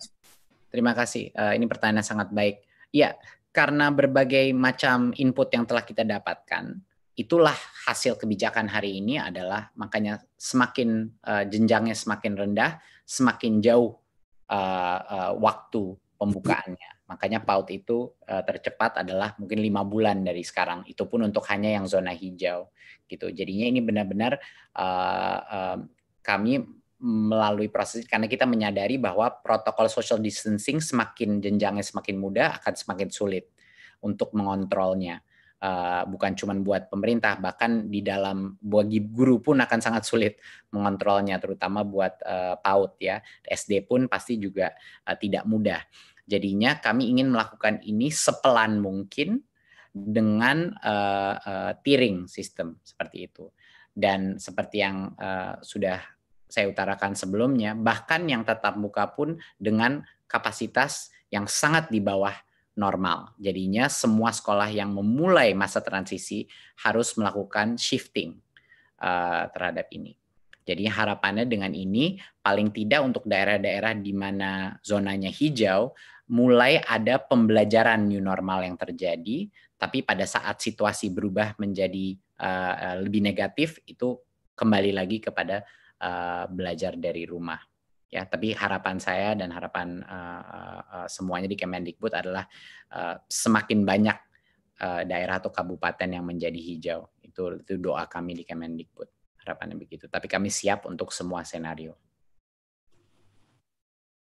terima kasih. Ini pertanyaan sangat baik. Ya, karena berbagai macam input yang telah kita dapatkan, itulah hasil kebijakan hari ini adalah makanya semakin jenjangnya semakin rendah, semakin jauh waktu pembukaannya. Makanya PAUD itu tercepat adalah mungkin 5 bulan dari sekarang. Itu pun untuk hanya yang zona hijau. Gitu. Jadinya ini benar-benar kami melalui proses, karena kita menyadari bahwa protokol social distancing semakin jenjangnya semakin mudah akan semakin sulit untuk mengontrolnya. Bukan cuma buat pemerintah, bahkan di dalam bagi guru pun akan sangat sulit mengontrolnya, terutama buat PAUD ya. SD pun pasti juga tidak mudah. Jadinya kami ingin melakukan ini sepelan mungkin dengan tiering sistem seperti itu. Dan seperti yang sudah saya utarakan sebelumnya, bahkan yang tatap muka pun dengan kapasitas yang sangat di bawah normal. Jadinya semua sekolah yang memulai masa transisi harus melakukan shifting terhadap ini. Jadi harapannya dengan ini paling tidak untuk daerah-daerah di mana zonanya hijau mulai ada pembelajaran new normal yang terjadi, tapi pada saat situasi berubah menjadi lebih negatif itu kembali lagi kepada belajar dari rumah. Ya, tapi harapan saya dan harapan semuanya di Kemendikbud adalah semakin banyak daerah atau kabupaten yang menjadi hijau. Itu doa kami di Kemendikbud. Harapannya begitu. Tapi kami siap untuk semua senario.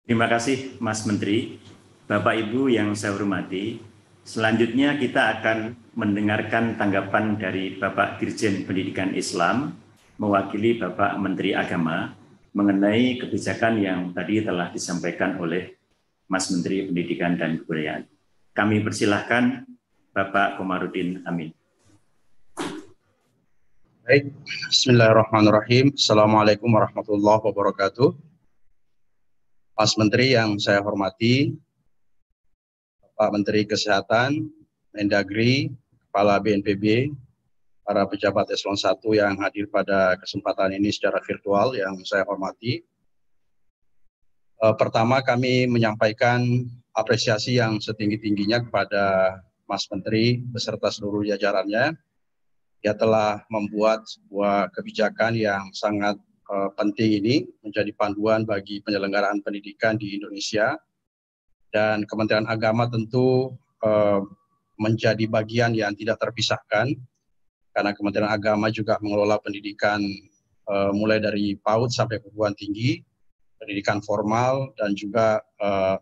Terima kasih Mas Menteri. Bapak Ibu yang saya hormati, selanjutnya kita akan mendengarkan tanggapan dari Bapak Dirjen Pendidikan Islam mewakili Bapak Menteri Agama mengenai kebijakan yang tadi telah disampaikan oleh Mas Menteri Pendidikan dan Kebudayaan. Kami persilahkan Bapak Komarudin Amin. Baik, bismillahirrahmanirrahim. Assalamualaikum warahmatullahi wabarakatuh. Mas Menteri yang saya hormati, Pak Menteri Kesehatan, Mendagri, Kepala BNPB, para pejabat eselon 1 yang hadir pada kesempatan ini secara virtual yang saya hormati. Pertama kami menyampaikan apresiasi yang setinggi-tingginya kepada Mas Menteri beserta seluruh jajarannya. Dia telah membuat sebuah kebijakan yang sangat penting ini menjadi panduan bagi penyelenggaraan pendidikan di Indonesia. Dan Kementerian Agama tentu menjadi bagian yang tidak terpisahkan, karena Kementerian Agama juga mengelola pendidikan mulai dari PAUD sampai perguruan tinggi, pendidikan formal dan juga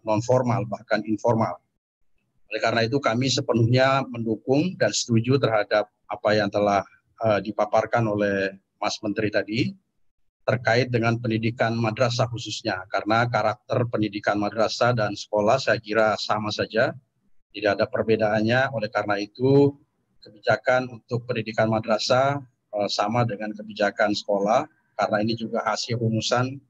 non-formal bahkan informal. Oleh karena itu kami sepenuhnya mendukung dan setuju terhadap apa yang telah dipaparkan oleh Mas Menteri tadi. terkait dengan pendidikan madrasah khususnya, karena karakter pendidikan madrasah dan sekolah saya kira sama saja, tidak ada perbedaannya. Oleh karena itu kebijakan untuk pendidikan madrasah sama dengan kebijakan sekolah, karena ini juga hasil rumusan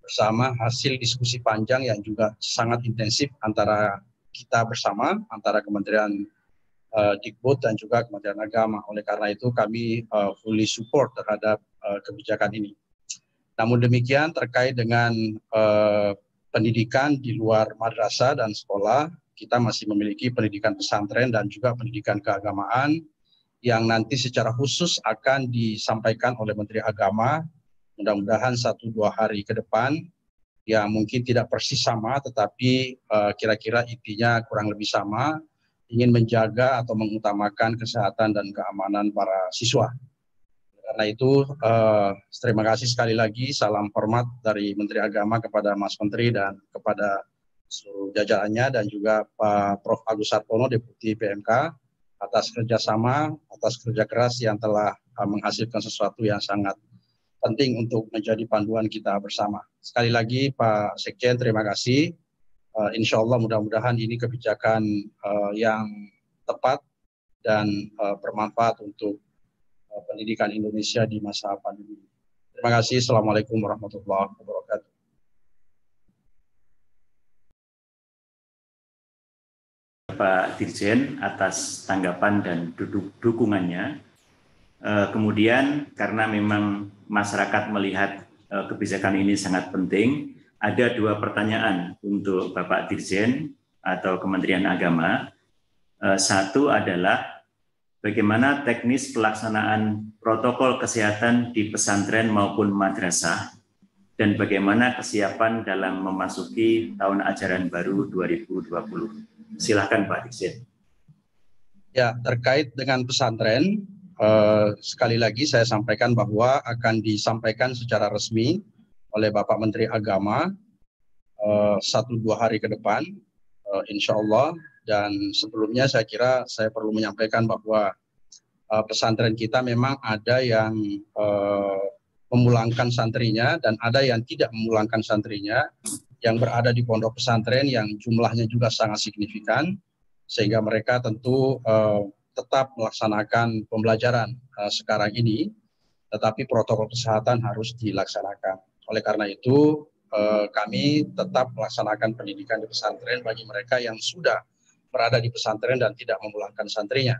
bersama, hasil diskusi panjang yang juga sangat intensif antara kita bersama, antara Kementerian Dikbud dan juga Kementerian Agama. Oleh karena itu kami fully support terhadap kebijakan ini. Namun demikian terkait dengan pendidikan di luar madrasah dan sekolah, kita masih memiliki pendidikan pesantren dan juga pendidikan keagamaan yang nanti secara khusus akan disampaikan oleh Menteri Agama, mudah-mudahan 1-2 hari ke depan, yang mungkin tidak persis sama, tetapi kira-kira intinya kurang lebih sama, ingin menjaga atau mengutamakan kesehatan dan keamanan para siswa. Karena itu, terima kasih sekali lagi, salam hormat dari Menteri Agama kepada Mas Menteri dan kepada seluruh jajarannya, dan juga Pak Prof. Agus Sartono, Deputi PMK, atas kerjasama, atas kerja keras yang telah menghasilkan sesuatu yang sangat penting untuk menjadi panduan kita bersama. Sekali lagi Pak Sekjen, terima kasih. Insya Allah mudah-mudahan ini kebijakan yang tepat dan bermanfaat untuk pendidikan Indonesia di masa pandemi. Terima kasih. Assalamualaikum warahmatullahi wabarakatuh. Pak Dirjen atas tanggapan dan dukungannya. Kemudian karena memang masyarakat melihat kebijakan ini sangat penting, ada 2 pertanyaan untuk Bapak Dirjen atau Kementerian Agama. Satu adalah bagaimana teknis pelaksanaan protokol kesehatan di pesantren maupun madrasah, dan bagaimana kesiapan dalam memasuki tahun ajaran baru 2020. Silakan Pak Dirjen. Ya, terkait dengan pesantren, sekali lagi saya sampaikan bahwa akan disampaikan secara resmi oleh Bapak Menteri Agama 1-2 hari ke depan, insya Allah. Dan sebelumnya saya kira saya perlu menyampaikan bahwa pesantren kita memang ada yang memulangkan santrinya dan ada yang tidak memulangkan santrinya, yang berada di pondok pesantren yang jumlahnya juga sangat signifikan, sehingga mereka tentu tetap melaksanakan pembelajaran sekarang ini, tetapi protokol kesehatan harus dilaksanakan. Oleh karena itu, kami tetap melaksanakan pendidikan di pesantren bagi mereka yang sudah berada di pesantren dan tidak memulangkan santrinya.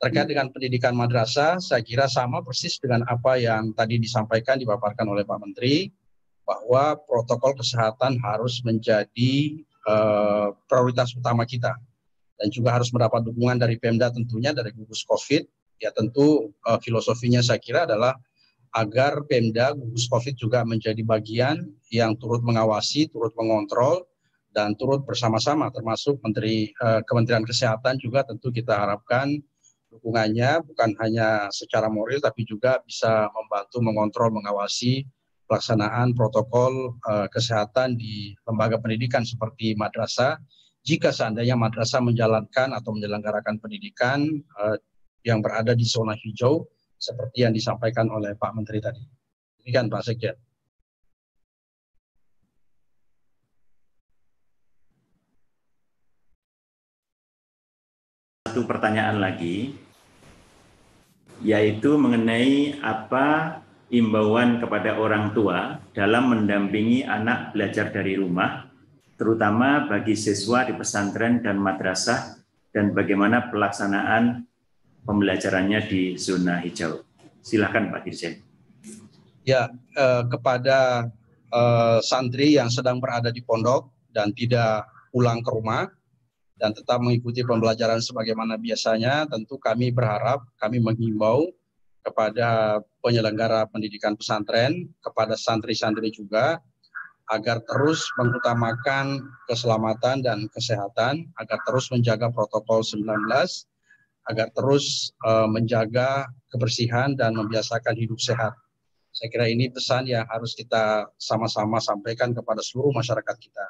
Terkait dengan pendidikan madrasah, saya kira sama persis dengan apa yang tadi disampaikan, dipaparkan oleh Pak Menteri, bahwa protokol kesehatan harus menjadi prioritas utama kita. Dan juga harus mendapat dukungan dari Pemda tentunya, dari gugus COVID. Ya tentu filosofinya saya kira adalah agar Pemda, gugus COVID juga menjadi bagian yang turut mengawasi, turut mengontrol, dan turut bersama-sama, termasuk Kementerian Kesehatan juga tentu kita harapkan dukungannya bukan hanya secara moral, tapi juga bisa membantu mengontrol, mengawasi pelaksanaan protokol kesehatan di lembaga pendidikan seperti madrasah, jika seandainya madrasah menjalankan atau menyelenggarakan pendidikan yang berada di zona hijau, seperti yang disampaikan oleh Pak Menteri tadi. Demikian Pak Sekjen. Satu pertanyaan lagi, yaitu mengenai apa imbauan kepada orang tua dalam mendampingi anak belajar dari rumah, terutama bagi siswa di pesantren dan madrasah, dan bagaimana pelaksanaan pembelajarannya di zona hijau. Silakan Pak Dirjen. Ya, kepada santri yang sedang berada di pondok dan tidak pulang ke rumah dan tetap mengikuti pembelajaran sebagaimana biasanya, tentu kami berharap, kami menghimbau kepada penyelenggara pendidikan pesantren, kepada santri-santri juga, agar terus mengutamakan keselamatan dan kesehatan, agar terus menjaga protokol 19, agar terus menjaga kebersihan dan membiasakan hidup sehat. Saya kira ini pesan yang harus kita sama-sama sampaikan kepada seluruh masyarakat kita.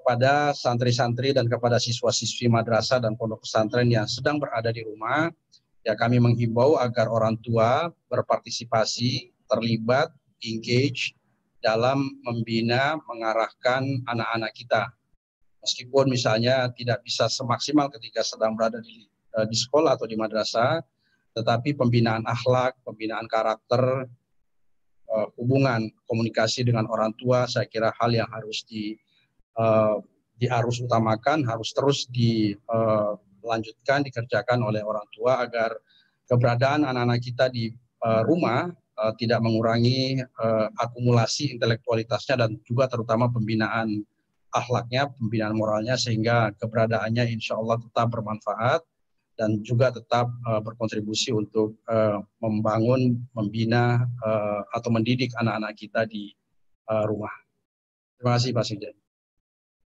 Kepada santri-santri dan kepada siswa-siswi madrasah dan pondok pesantren yang sedang berada di rumah, ya kami menghimbau agar orang tua berpartisipasi, terlibat engage dalam membina, mengarahkan anak-anak kita. Meskipun misalnya tidak bisa semaksimal ketika sedang berada di sekolah atau di madrasah, tetapi pembinaan akhlak, pembinaan karakter, hubungan komunikasi dengan orang tua, saya kira hal yang harus harus utamakan, harus terus dilanjutkan, dikerjakan oleh orang tua agar keberadaan anak-anak kita di rumah tidak mengurangi akumulasi intelektualitasnya dan juga terutama pembinaan akhlaknya, pembinaan moralnya, sehingga keberadaannya insya Allah tetap bermanfaat dan juga tetap berkontribusi untuk membangun, membina atau mendidik anak-anak kita di rumah. Terima kasih Pak Sekjen.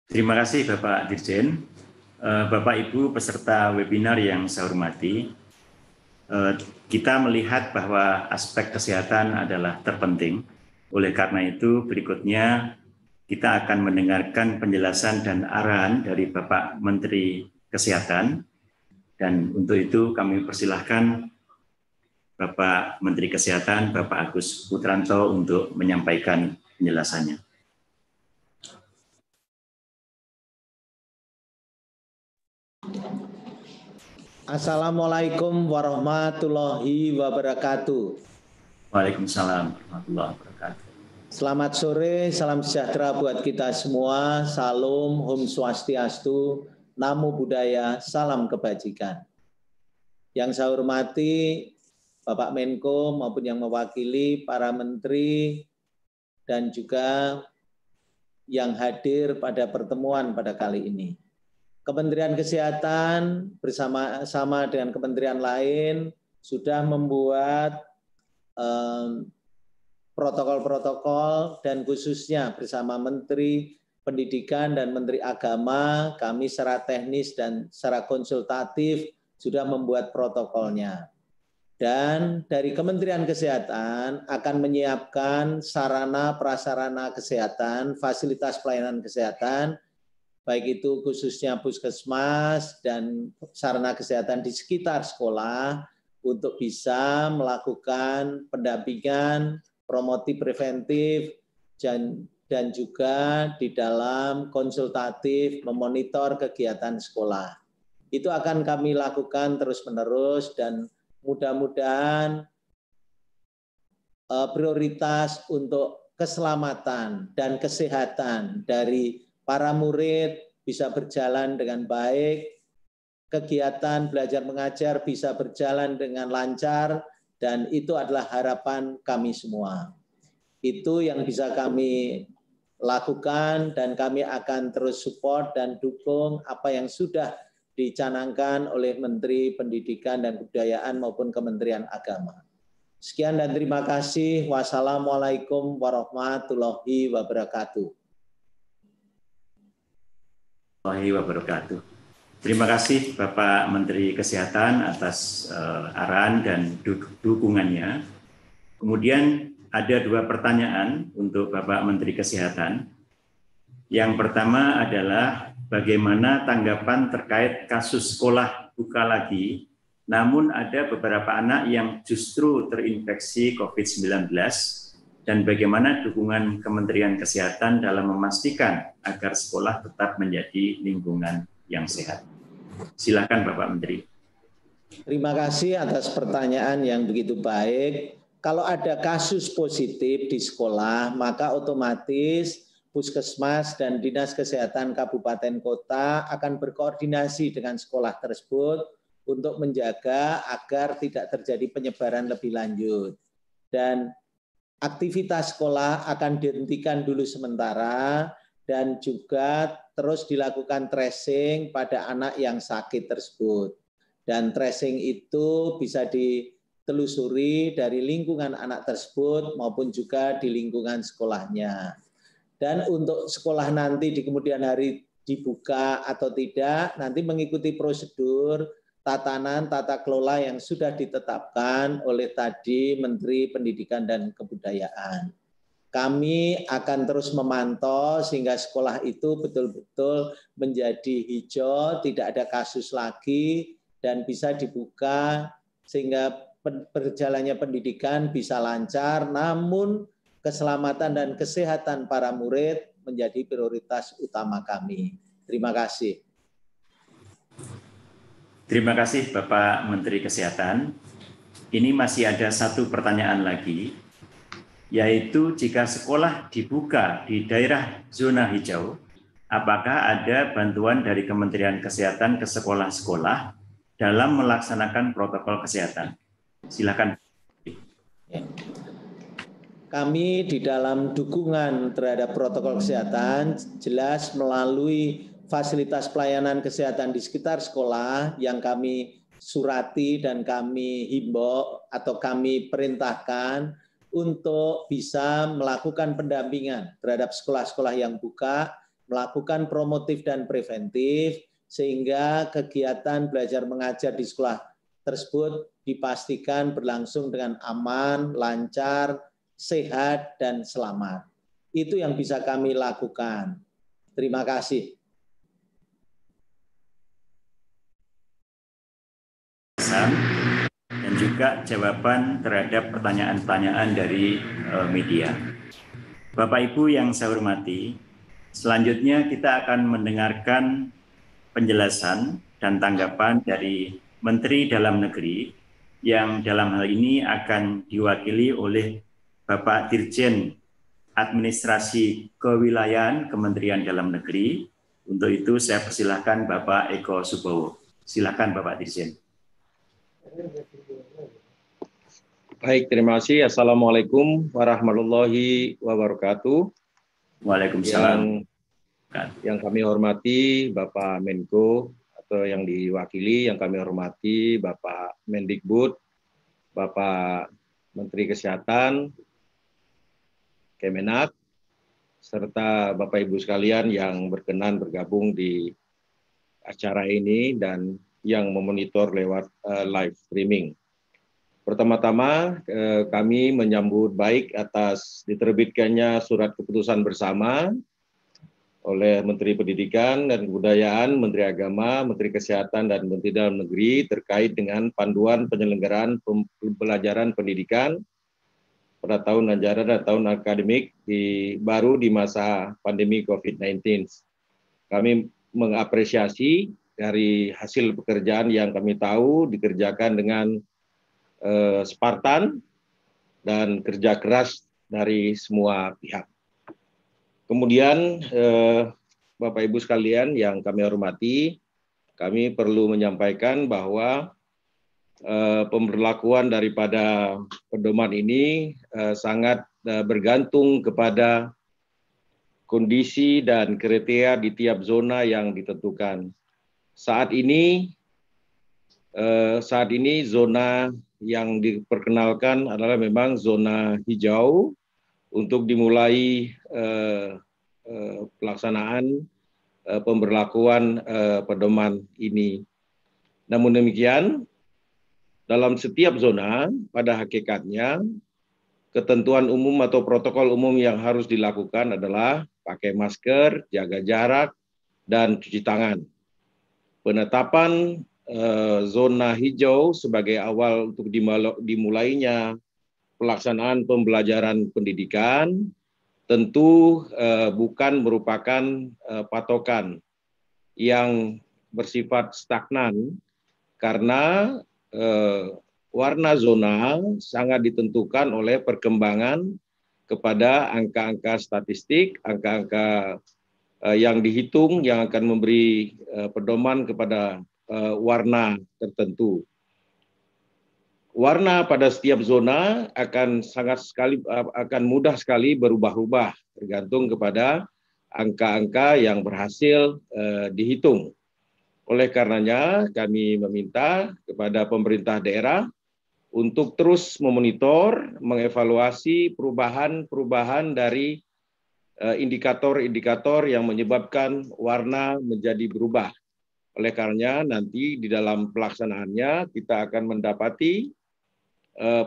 Terima kasih Bapak Dirjen. Bapak Ibu peserta webinar yang saya hormati, kita melihat bahwa aspek kesehatan adalah terpenting. Oleh karena itu berikutnya kita akan mendengarkan penjelasan dan arahan dari Bapak Menteri Kesehatan. Dan untuk itu kami persilahkan Bapak Menteri Kesehatan, Bapak Agus Putranto untuk menyampaikan penjelasannya. Assalamualaikum warahmatullahi wabarakatuh. Waalaikumsalam warahmatullahi wabarakatuh. Selamat sore, salam sejahtera buat kita semua. Salam, Om Swastiastu, Namo Buddhaya, salam kebajikan. Yang saya hormati Bapak Menko maupun yang mewakili para menteri dan juga yang hadir pada pertemuan pada kali ini. Kementerian Kesehatan bersama-sama dengan kementerian lain sudah membuat protokol-protokol dan khususnya bersama Menteri Pendidikan dan Menteri Agama, kami secara teknis dan secara konsultatif sudah membuat protokolnya. Dan dari Kementerian Kesehatan akan menyiapkan sarana prasarana kesehatan, fasilitas pelayanan kesehatan, baik itu khususnya puskesmas dan sarana kesehatan di sekitar sekolah untuk bisa melakukan pendampingan, promotif preventif, dan juga di dalam konsultatif memonitor kegiatan sekolah. Itu akan kami lakukan terus-menerus dan mudah-mudahan prioritas untuk keselamatan dan kesehatan dari para murid bisa berjalan dengan baik, kegiatan belajar mengajar bisa berjalan dengan lancar, dan itu adalah harapan kami semua. Itu yang bisa kami lakukan dan kami akan terus support dan dukung apa yang sudah dicanangkan oleh Menteri Pendidikan dan Kebudayaan maupun Kementerian Agama. Sekian dan terima kasih. Wassalamualaikum warahmatullahi wabarakatuh. Wabarakatuh. Terima kasih Bapak Menteri Kesehatan atas arahan dan dukungannya. Kemudian ada dua pertanyaan untuk Bapak Menteri Kesehatan. Yang pertama adalah bagaimana tanggapan terkait kasus sekolah buka lagi, namun ada beberapa anak yang justru terinfeksi COVID-19, dan bagaimana dukungan Kementerian Kesehatan dalam memastikan agar sekolah tetap menjadi lingkungan yang sehat. Silakan Bapak Menteri. Terima kasih atas pertanyaan yang begitu baik. Kalau ada kasus positif di sekolah, maka otomatis Puskesmas dan Dinas Kesehatan Kabupaten Kota akan berkoordinasi dengan sekolah tersebut untuk menjaga agar tidak terjadi penyebaran lebih lanjut. Dan aktivitas sekolah akan dihentikan dulu sementara dan juga terus dilakukan tracing pada anak yang sakit tersebut. Dan tracing itu bisa ditelusuri dari lingkungan anak tersebut maupun juga di lingkungan sekolahnya. Dan untuk sekolah nanti di kemudian hari dibuka atau tidak, nanti mengikuti prosedur tatanan tata kelola yang sudah ditetapkan oleh tadi Menteri Pendidikan dan Kebudayaan. Kami akan terus memantau sehingga sekolah itu betul-betul menjadi hijau, tidak ada kasus lagi, dan bisa dibuka sehingga berjalannya pendidikan bisa lancar, namun keselamatan dan kesehatan para murid menjadi prioritas utama kami. Terima kasih. Terima kasih Bapak Menteri Kesehatan. Ini masih ada satu pertanyaan lagi, yaitu jika sekolah dibuka di daerah zona hijau, apakah ada bantuan dari Kementerian Kesehatan ke sekolah-sekolah dalam melaksanakan protokol kesehatan? Silakan. Kami di dalam dukungan terhadap protokol kesehatan jelas melalui fasilitas pelayanan kesehatan di sekitar sekolah yang kami surati dan kami himbau atau kami perintahkan untuk bisa melakukan pendampingan terhadap sekolah-sekolah yang buka, melakukan promotif dan preventif, sehingga kegiatan belajar mengajar di sekolah tersebut dipastikan berlangsung dengan aman, lancar, sehat, dan selamat. Itu yang bisa kami lakukan. Terima kasih. Dan juga jawaban terhadap pertanyaan-pertanyaan dari media. Bapak Ibu yang saya hormati, selanjutnya kita akan mendengarkan penjelasan dan tanggapan dari Menteri Dalam Negeri yang dalam hal ini akan diwakili oleh Bapak Dirjen Administrasi Kewilayahan Kementerian Dalam Negeri. Untuk itu saya persilahkan Bapak Eko Subowo. Silakan Bapak Dirjen. Baik, terima kasih. Assalamualaikum warahmatullahi wabarakatuh. Waalaikumsalam. Yang kami hormati Bapak Menko atau yang diwakili, yang kami hormati Bapak Mendikbud, Bapak Menteri Kesehatan, Kemenak, serta Bapak Ibu sekalian yang berkenan bergabung di acara ini dan yang memonitor lewat live streaming. Pertama-tama kami menyambut baik atas diterbitkannya surat keputusan bersama oleh Menteri Pendidikan dan Kebudayaan, Menteri Agama, Menteri Kesehatan, dan Menteri Dalam Negeri terkait dengan panduan penyelenggaraan pembelajaran pendidikan pada tahun ajaran dan tahun akademik baru di masa pandemi COVID-19. Kami mengapresiasi dari hasil pekerjaan yang kami tahu dikerjakan dengan Spartan dan kerja keras dari semua pihak. Kemudian Bapak Ibu sekalian yang kami hormati, kami perlu menyampaikan bahwa pemberlakuan daripada pedoman ini sangat bergantung kepada kondisi dan kriteria di tiap zona yang ditentukan. Saat ini zona yang diperkenalkan adalah memang zona hijau untuk dimulai pelaksanaan pemberlakuan pedoman ini. Namun demikian, dalam setiap zona pada hakikatnya ketentuan umum atau protokol umum yang harus dilakukan adalah pakai masker, jaga jarak, dan cuci tangan. Penetapan zona hijau sebagai awal untuk dimulainya pelaksanaan pembelajaran pendidikan tentu bukan merupakan patokan yang bersifat stagnan karena warna zona sangat ditentukan oleh perkembangan kepada angka-angka statistik, angka-angka yang dihitung yang akan memberi pedoman kepada warna tertentu. Warna pada setiap zona akan mudah sekali berubah-ubah tergantung kepada angka-angka yang berhasil dihitung. Oleh karenanya kami meminta kepada pemerintah daerah untuk terus memonitor, mengevaluasi perubahan-perubahan dari indikator-indikator yang menyebabkan warna menjadi berubah. Oleh karenanya nanti di dalam pelaksanaannya kita akan mendapati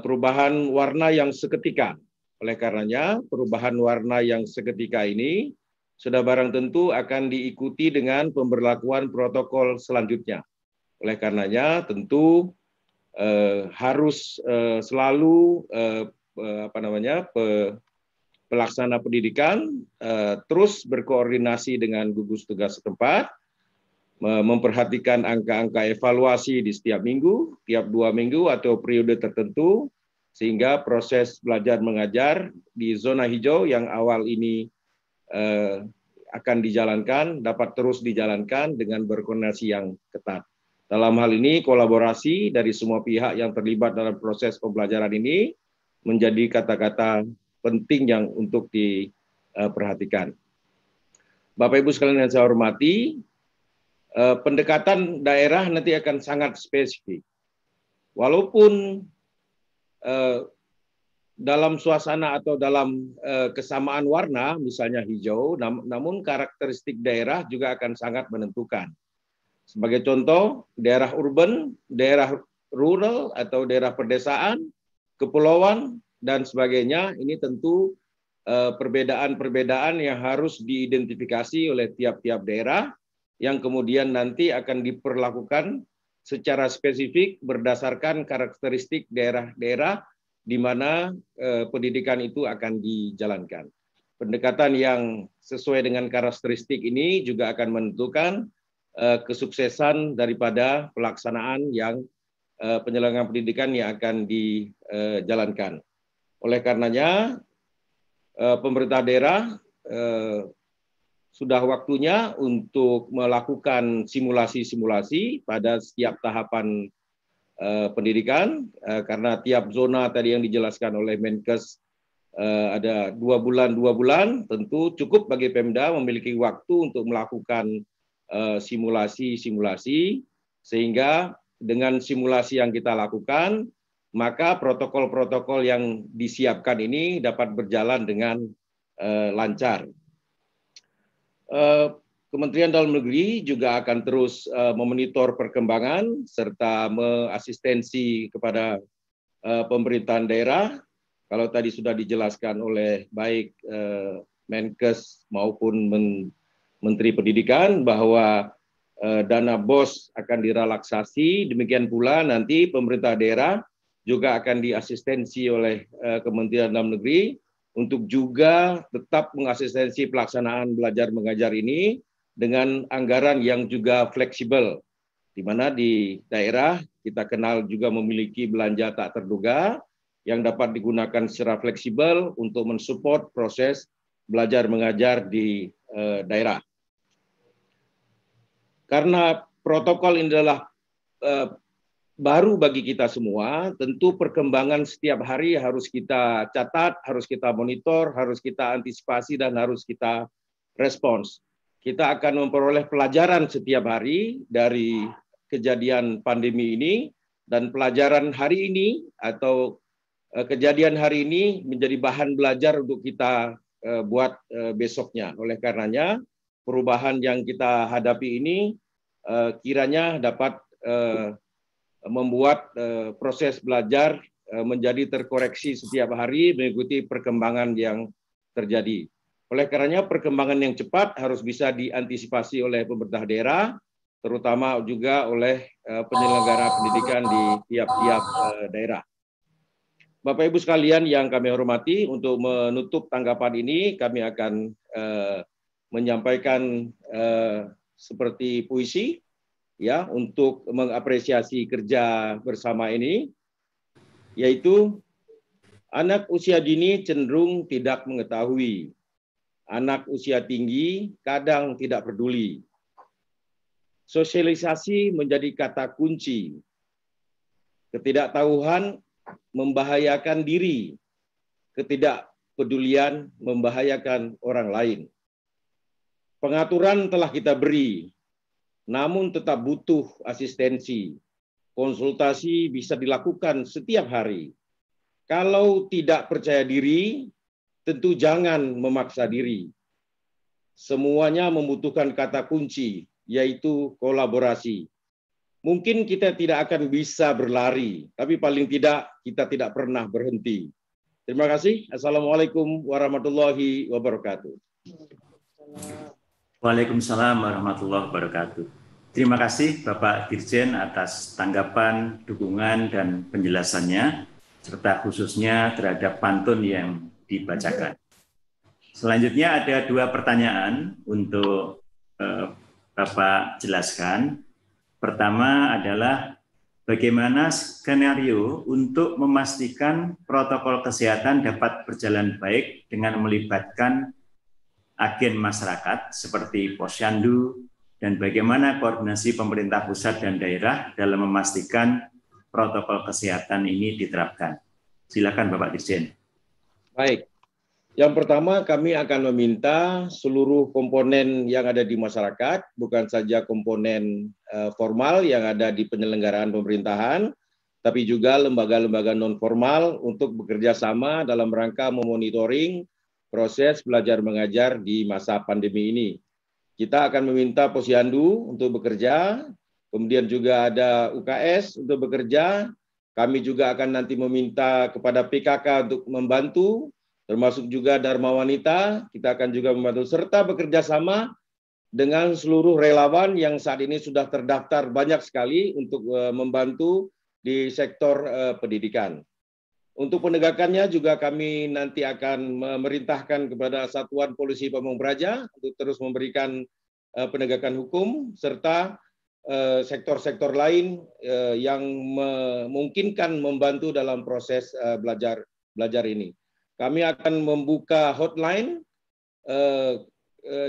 perubahan warna yang seketika. Oleh karenanya perubahan warna yang seketika ini sudah barang tentu akan diikuti dengan pemberlakuan protokol selanjutnya. Oleh karenanya tentu harus selalu pelaksana pendidikan terus berkoordinasi dengan gugus tugas setempat, memperhatikan angka-angka evaluasi di setiap minggu, tiap 2 minggu atau periode tertentu, sehingga proses belajar mengajar di zona hijau yang awal ini akan dijalankan, dapat terus dijalankan dengan berkoordinasi yang ketat. Dalam hal ini, kolaborasi dari semua pihak yang terlibat dalam proses pembelajaran ini menjadi kata-kata penting yang untuk diperhatikan. Bapak Ibu sekalian yang saya hormati, pendekatan daerah nanti akan sangat spesifik. Walaupun dalam suasana atau dalam kesamaan warna, misalnya hijau, namun karakteristik daerah juga akan sangat menentukan. Sebagai contoh, daerah urban, daerah rural atau daerah pedesaan, kepulauan, dan sebagainya, ini tentu perbedaan-perbedaan yang harus diidentifikasi oleh tiap-tiap daerah, yang kemudian nanti akan diperlakukan secara spesifik berdasarkan karakteristik daerah-daerah di mana pendidikan itu akan dijalankan. Pendekatan yang sesuai dengan karakteristik ini juga akan menentukan kesuksesan daripada pelaksanaan yang penyelenggaraan pendidikan yang akan dijalankan. Oleh karenanya, pemerintah daerah sudah waktunya untuk melakukan simulasi-simulasi pada setiap tahapan pendidikan, karena tiap zona tadi yang dijelaskan oleh Menkes ada 2 bulan, tentu cukup bagi Pemda memiliki waktu untuk melakukan simulasi-simulasi, sehingga dengan simulasi yang kita lakukan, maka protokol-protokol yang disiapkan ini dapat berjalan dengan lancar. Kementerian Dalam Negeri juga akan terus memonitor perkembangan serta mengasistensi kepada pemerintahan daerah. Kalau tadi sudah dijelaskan oleh baik Menkes maupun Menteri Pendidikan bahwa dana BOS akan direlaksasi, demikian pula nanti pemerintah daerah juga akan diasistensi oleh Kementerian Dalam Negeri untuk juga tetap mengasistensi pelaksanaan belajar mengajar ini dengan anggaran yang juga fleksibel, di mana di daerah kita kenal juga memiliki belanja tak terduga yang dapat digunakan secara fleksibel untuk mensupport proses belajar mengajar di daerah. Karena protokol ini adalah baru bagi kita semua, tentu perkembangan setiap hari harus kita catat, harus kita monitor, harus kita antisipasi, dan harus kita respons. Kita akan memperoleh pelajaran setiap hari dari kejadian pandemi ini, dan pelajaran hari ini atau kejadian hari ini menjadi bahan belajar untuk kita buat besoknya. Oleh karenanya, perubahan yang kita hadapi ini kiranya dapat membuat proses belajar menjadi terkoreksi setiap hari mengikuti perkembangan yang terjadi. Oleh karenanya perkembangan yang cepat harus bisa diantisipasi oleh pemerintah daerah, terutama juga oleh penyelenggara pendidikan di tiap-tiap daerah. Bapak Ibu sekalian yang kami hormati, untuk menutup tanggapan ini kami akan menyampaikan seperti puisi ya untuk mengapresiasi kerja bersama ini, yaitu anak usia dini cenderung tidak mengetahui, anak usia tinggi kadang tidak peduli. Sosialisasi menjadi kata kunci. Ketidaktahuan membahayakan diri, ketidakpedulian membahayakan orang lain. Pengaturan telah kita beri, namun tetap butuh asistensi. Konsultasi bisa dilakukan setiap hari. Kalau tidak percaya diri, tentu jangan memaksa diri. Semuanya membutuhkan kata kunci, yaitu kolaborasi. Mungkin kita tidak akan bisa berlari, tapi paling tidak kita tidak pernah berhenti. Terima kasih. Assalamualaikum warahmatullahi wabarakatuh. Waalaikumsalam warahmatullahi wabarakatuh. Terima kasih Bapak Dirjen atas tanggapan, dukungan, dan penjelasannya, serta khususnya terhadap pantun yang dibacakan. Selanjutnya ada 2 pertanyaan untuk Bapak jelaskan. Pertama adalah bagaimana skenario untuk memastikan protokol kesehatan dapat berjalan baik dengan melibatkan agen masyarakat seperti Posyandu, dan bagaimana koordinasi pemerintah pusat dan daerah dalam memastikan protokol kesehatan ini diterapkan. Silakan Bapak Dirjen. Baik. Yang pertama, kami akan meminta seluruh komponen yang ada di masyarakat, bukan saja komponen formal yang ada di penyelenggaraan pemerintahan, tapi juga lembaga-lembaga non-formal untuk bekerja sama dalam rangka memonitoring proses belajar mengajar di masa pandemi ini. Kita akan meminta Posyandu untuk bekerja, kemudian juga ada UKS untuk bekerja, kami juga akan nanti meminta kepada PKK untuk membantu, termasuk juga Dharma Wanita, kita akan juga membantu, serta bekerja sama dengan seluruh relawan yang saat ini sudah terdaftar banyak sekali untuk membantu di sektor pendidikan. Untuk penegakannya juga kami nanti akan memerintahkan kepada Satuan Polisi Pamung Praja untuk terus memberikan penegakan hukum, serta sektor-sektor lain yang memungkinkan membantu dalam proses belajar ini. Kami akan membuka hotline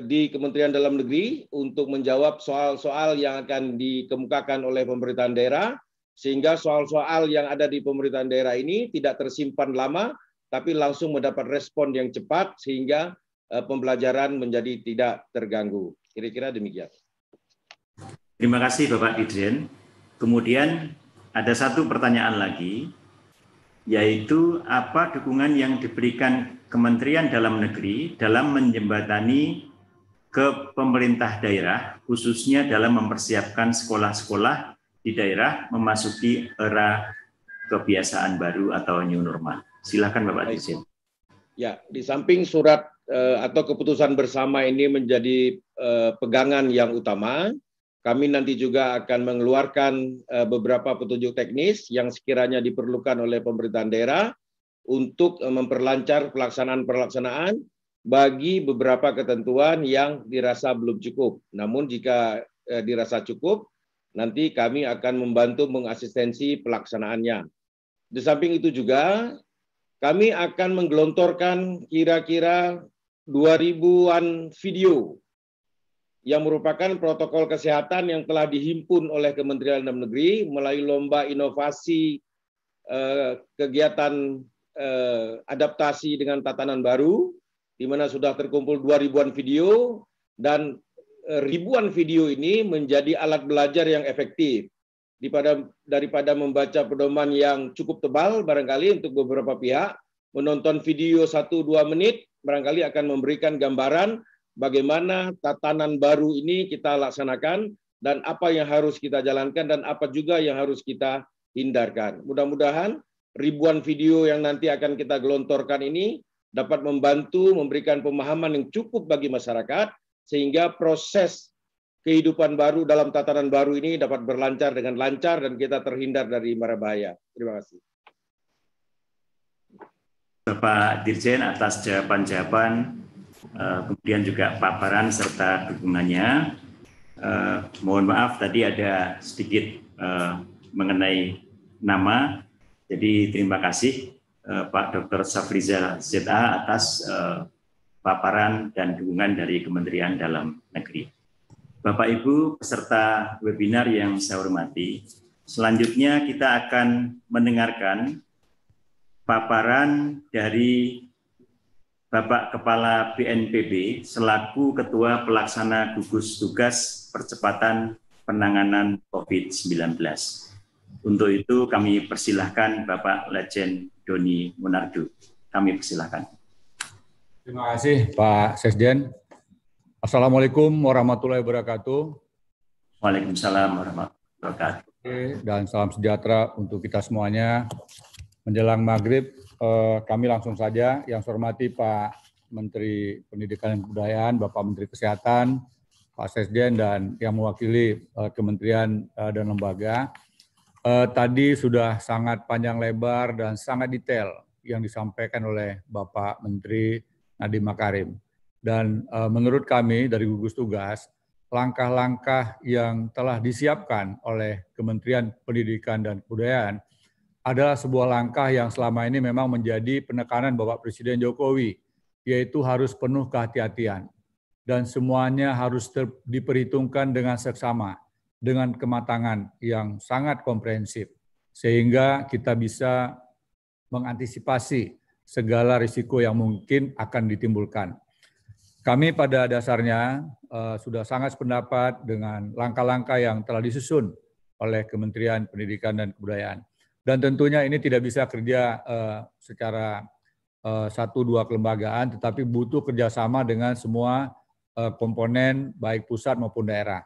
di Kementerian Dalam Negeri untuk menjawab soal-soal yang akan dikemukakan oleh pemerintahan daerah, sehingga soal-soal yang ada di pemerintahan daerah ini tidak tersimpan lama, tapi langsung mendapat respon yang cepat, sehingga pembelajaran menjadi tidak terganggu. Kira-kira demikian. Terima kasih Bapak Dirjen. Kemudian ada 1 pertanyaan lagi, yaitu apa dukungan yang diberikan Kementerian Dalam Negeri dalam menjembatani ke pemerintah daerah, khususnya dalam mempersiapkan sekolah-sekolah di daerah memasuki era kebiasaan baru atau new normal. Silakan Bapak Dirjen. Ya, di samping surat atau keputusan bersama ini menjadi pegangan yang utama, kami nanti juga akan mengeluarkan beberapa petunjuk teknis yang sekiranya diperlukan oleh pemerintahan daerah untuk memperlancar pelaksanaan bagi beberapa ketentuan yang dirasa belum cukup. Namun jika dirasa cukup, nanti kami akan membantu mengasistensi pelaksanaannya. Di samping itu juga, kami akan menggelontorkan kira-kira 2.000-an video yang merupakan protokol kesehatan yang telah dihimpun oleh Kementerian Dalam Negeri melalui lomba inovasi kegiatan adaptasi dengan tatanan baru, di mana sudah terkumpul 2.000-an video, dan ribuan video ini menjadi alat belajar yang efektif. Daripada membaca pedoman yang cukup tebal, barangkali untuk beberapa pihak, menonton video 1-2 menit, barangkali akan memberikan gambaran bagaimana tatanan baru ini kita laksanakan, dan apa yang harus kita jalankan, dan apa juga yang harus kita hindarkan. Mudah-mudahan ribuan video yang nanti akan kita gelontorkan ini dapat membantu memberikan pemahaman yang cukup bagi masyarakat, sehingga proses kehidupan baru dalam tatanan baru ini dapat berlancar dengan lancar dan kita terhindar dari mara bahaya. Terima kasih. Bapak Dirjen atas jawaban-jawaban, kemudian juga paparan serta dukungannya. Mohon maaf tadi ada sedikit mengenai nama, jadi terima kasih Pak Dr. Safrizal ZA atas paparan dan dukungan dari Kementerian Dalam Negeri. Bapak Ibu peserta webinar yang saya hormati, selanjutnya kita akan mendengarkan paparan dari Bapak Kepala BNPB selaku Ketua Pelaksana Gugus Tugas Percepatan Penanganan COVID-19. Untuk itu kami persilahkan Bapak Lejen Doni Monardo. Kami persilahkan. Terima kasih Pak Sesjen. Assalamualaikum warahmatullahi wabarakatuh. Waalaikumsalam warahmatullahi wabarakatuh. Dan salam sejahtera untuk kita semuanya. Menjelang maghrib, kami langsung saja. Yang saya hormati Pak Menteri Pendidikan dan Kebudayaan, Bapak Menteri Kesehatan, Pak Sesjen, dan yang mewakili kementerian dan lembaga. Tadi sudah sangat panjang lebar dan sangat detail yang disampaikan oleh Bapak Menteri Nadiem Makarim. Dan menurut kami dari gugus tugas, langkah-langkah yang telah disiapkan oleh Kementerian Pendidikan dan Kebudayaan adalah sebuah langkah yang selama ini memang menjadi penekanan Bapak Presiden Jokowi, yaitu harus penuh kehati-hatian. Dan semuanya harus diperhitungkan dengan seksama, dengan kematangan yang sangat komprehensif, sehingga kita bisa mengantisipasi segala risiko yang mungkin akan ditimbulkan. Kami pada dasarnya sudah sangat sependapat dengan langkah-langkah yang telah disusun oleh Kementerian Pendidikan dan Kebudayaan. Dan tentunya ini tidak bisa kerja secara satu dua kelembagaan, tetapi butuh kerjasama dengan semua komponen baik pusat maupun daerah.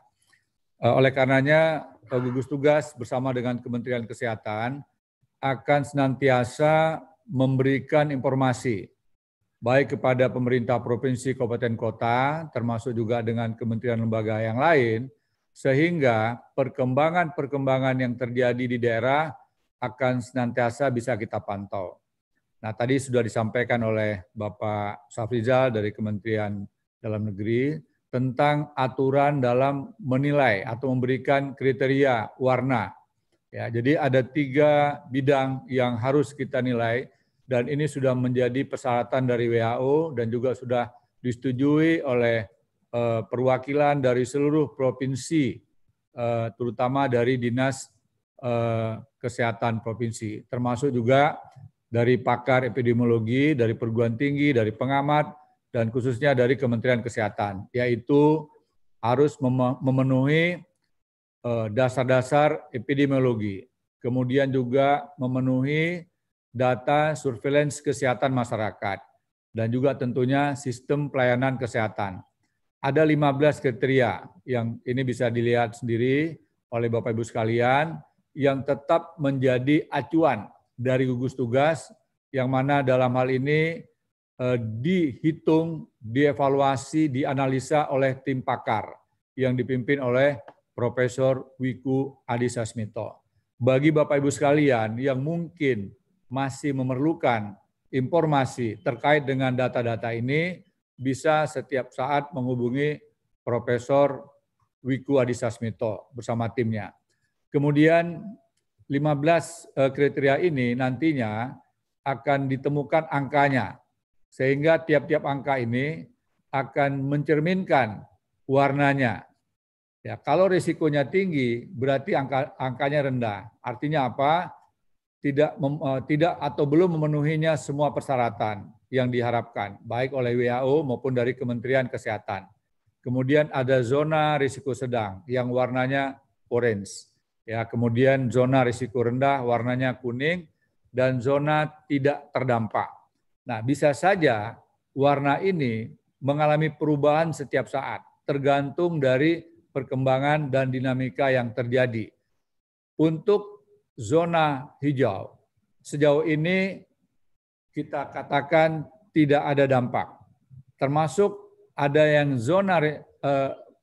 Oleh karenanya, gugus tugas bersama dengan Kementerian Kesehatan akan senantiasa memberikan informasi baik kepada pemerintah provinsi, kabupaten, kota, termasuk juga dengan kementerian lembaga yang lain, sehingga perkembangan-perkembangan yang terjadi di daerah akan senantiasa bisa kita pantau. Nah, tadi sudah disampaikan oleh Bapak Safrizal dari Kementerian Dalam Negeri tentang aturan dalam menilai atau memberikan kriteria warna. Ya, jadi ada 3 bidang yang harus kita nilai, dan ini sudah menjadi persyaratan dari WHO dan juga sudah disetujui oleh perwakilan dari seluruh provinsi, terutama dari Dinas Kesehatan Provinsi, termasuk juga dari pakar epidemiologi, dari perguruan tinggi, dari pengamat, dan khususnya dari Kementerian Kesehatan, yaitu harus memenuhi dasar-dasar epidemiologi, kemudian juga memenuhi data surveillance kesehatan masyarakat, dan juga tentunya sistem pelayanan kesehatan. Ada 15 kriteria yang ini bisa dilihat sendiri oleh Bapak Ibu sekalian, yang tetap menjadi acuan dari gugus tugas, yang mana dalam hal ini dihitung, dievaluasi, dianalisa oleh tim pakar yang dipimpin oleh Profesor Wiku Adhisa Smito. Bagi Bapak Ibu sekalian yang mungkin masih memerlukan informasi terkait dengan data-data ini, bisa setiap saat menghubungi Profesor Wiku Adhisa Smito bersama timnya. Kemudian 15 kriteria ini nantinya akan ditemukan angkanya, sehingga tiap-tiap angka ini akan mencerminkan warnanya. Ya, kalau risikonya tinggi, berarti angkanya rendah. Artinya apa? Tidak atau belum memenuhinya semua persyaratan yang diharapkan, baik oleh WHO maupun dari Kementerian Kesehatan. Kemudian ada zona risiko sedang yang warnanya orange. Ya, kemudian zona risiko rendah warnanya kuning, dan zona tidak terdampak. Nah, bisa saja warna ini mengalami perubahan setiap saat, tergantung dari perkembangan dan dinamika yang terjadi. Untuk zona hijau, sejauh ini kita katakan tidak ada dampak. Termasuk ada yang zona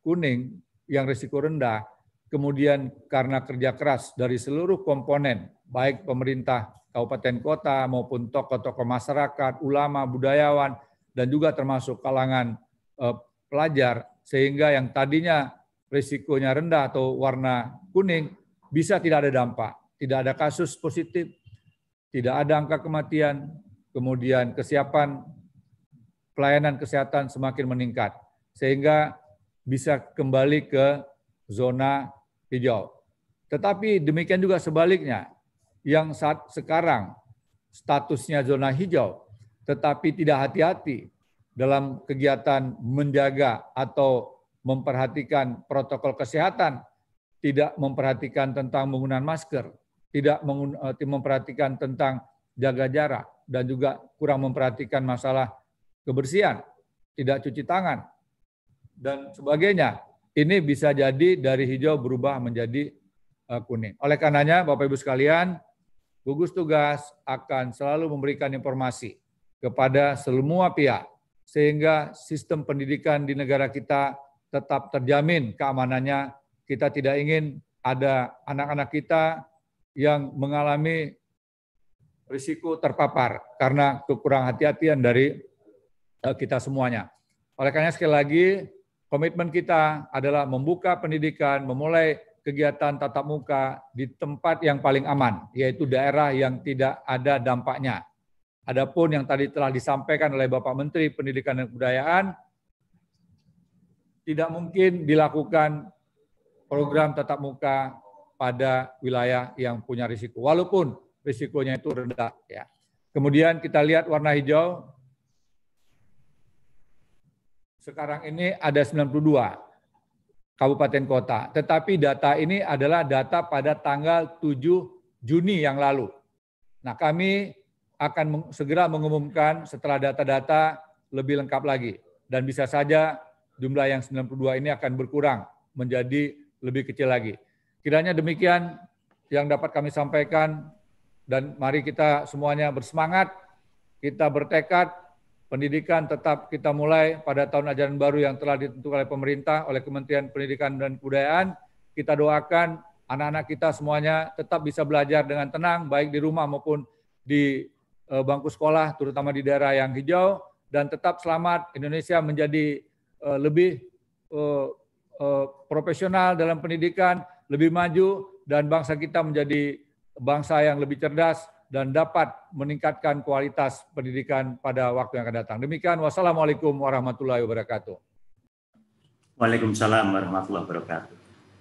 kuning yang risiko rendah, kemudian karena kerja keras dari seluruh komponen, baik pemerintah kabupaten kota maupun tokoh-tokoh masyarakat, ulama, budayawan, dan juga termasuk kalangan pelajar, sehingga yang tadinya risikonya rendah atau warna kuning bisa tidak ada dampak. Tidak ada kasus positif, tidak ada angka kematian, kemudian kesiapan pelayanan kesehatan semakin meningkat, sehingga bisa kembali ke zona hijau. Tetapi demikian juga sebaliknya, yang saat sekarang statusnya zona hijau, tetapi tidak hati-hati dalam kegiatan menjaga atau memperhatikan protokol kesehatan, tidak memperhatikan tentang penggunaan masker, tidak memperhatikan tentang jaga jarak, dan juga kurang memperhatikan masalah kebersihan, tidak cuci tangan, dan sebagainya. Ini bisa jadi dari hijau berubah menjadi kuning. Oleh karenanya, Bapak Ibu sekalian, gugus tugas akan selalu memberikan informasi kepada semua pihak, sehingga sistem pendidikan di negara kita tetap terjamin keamanannya. Kita tidak ingin ada anak-anak kita yang mengalami risiko terpapar karena kekurang hati-hatian dari kita semuanya. Oleh karena sekali lagi, komitmen kita adalah membuka pendidikan, memulai kegiatan tatap muka di tempat yang paling aman, yaitu daerah yang tidak ada dampaknya. Adapun yang tadi telah disampaikan oleh Bapak Menteri Pendidikan dan Kebudayaan, tidak mungkin dilakukan program tatap muka pada wilayah yang punya risiko, walaupun risikonya itu rendah. Ya. Kemudian kita lihat warna hijau, sekarang ini ada 92 kabupaten kota, tetapi data ini adalah data pada tanggal 7 Juni yang lalu. Nah, kami akan segera mengumumkan setelah data-data lebih lengkap lagi. Dan bisa saja jumlah yang 92 ini akan berkurang menjadi lebih kecil lagi. Kiranya demikian yang dapat kami sampaikan, dan mari kita semuanya bersemangat, kita bertekad, pendidikan tetap kita mulai pada tahun ajaran baru yang telah ditentukan oleh pemerintah, oleh Kementerian Pendidikan dan Kebudayaan. Kita doakan anak-anak kita semuanya tetap bisa belajar dengan tenang, baik di rumah maupun di bangku sekolah, terutama di daerah yang hijau, dan tetap selamat. Indonesia menjadi lebih profesional dalam pendidikan, lebih maju, dan bangsa kita menjadi bangsa yang lebih cerdas dan dapat meningkatkan kualitas pendidikan pada waktu yang akan datang. Demikian, wassalamualaikum warahmatullahi wabarakatuh. Waalaikumsalam warahmatullahi wabarakatuh.